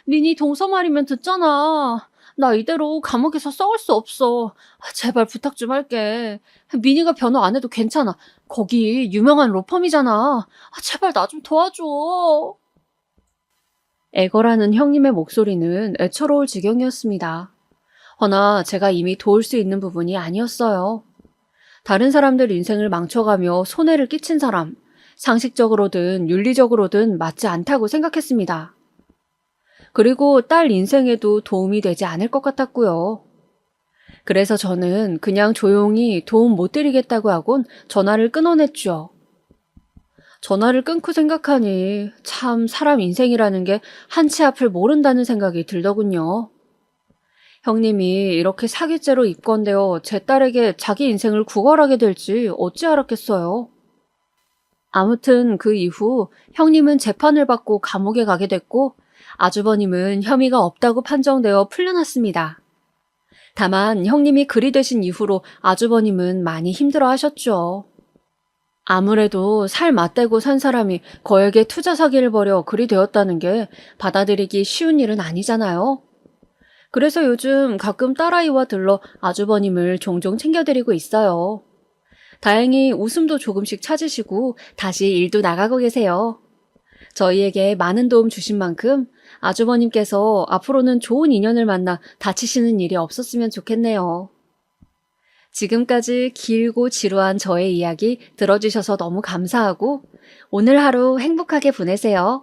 민희 동서 말이면 듣잖아. 나 이대로 감옥에서 썩을 수 없어. 제발 부탁 좀 할게. 민희가 변호 안 해도 괜찮아. 거기 유명한 로펌이잖아. 제발 나 좀 도와줘. 애걸하는 형님의 목소리는 애처로울 지경이었습니다. 허나 제가 이미 도울 수 있는 부분이 아니었어요. 다른 사람들 인생을 망쳐가며 손해를 끼친 사람, 상식적으로든 윤리적으로든 맞지 않다고 생각했습니다. 그리고 딸 인생에도 도움이 되지 않을 것 같았고요. 그래서 저는 그냥 조용히 도움 못 드리겠다고 하곤 전화를 끊어냈죠. 전화를 끊고 생각하니 참 사람 인생이라는 게 한치 앞을 모른다는 생각이 들더군요. 형님이 이렇게 사기죄로 입건되어 제 딸에게 자기 인생을 구걸하게 될지 어찌 알았겠어요. 아무튼 그 이후 형님은 재판을 받고 감옥에 가게 됐고 아주버님은 혐의가 없다고 판정되어 풀려났습니다. 다만 형님이 그리 되신 이후로 아주버님은 많이 힘들어 하셨죠. 아무래도 살 맞대고 산 사람이 거액의 투자 사기를 벌여 그리 되었다는 게 받아들이기 쉬운 일은 아니잖아요. 그래서 요즘 가끔 딸아이와 들러 아주버님을 종종 챙겨드리고 있어요. 다행히 웃음도 조금씩 찾으시고 다시 일도 나가고 계세요. 저희에게 많은 도움 주신 만큼 아주버님께서 앞으로는 좋은 인연을 만나 다치시는 일이 없었으면 좋겠네요. 지금까지 길고 지루한 저의 이야기 들어주셔서 너무 감사하고 오늘 하루 행복하게 보내세요.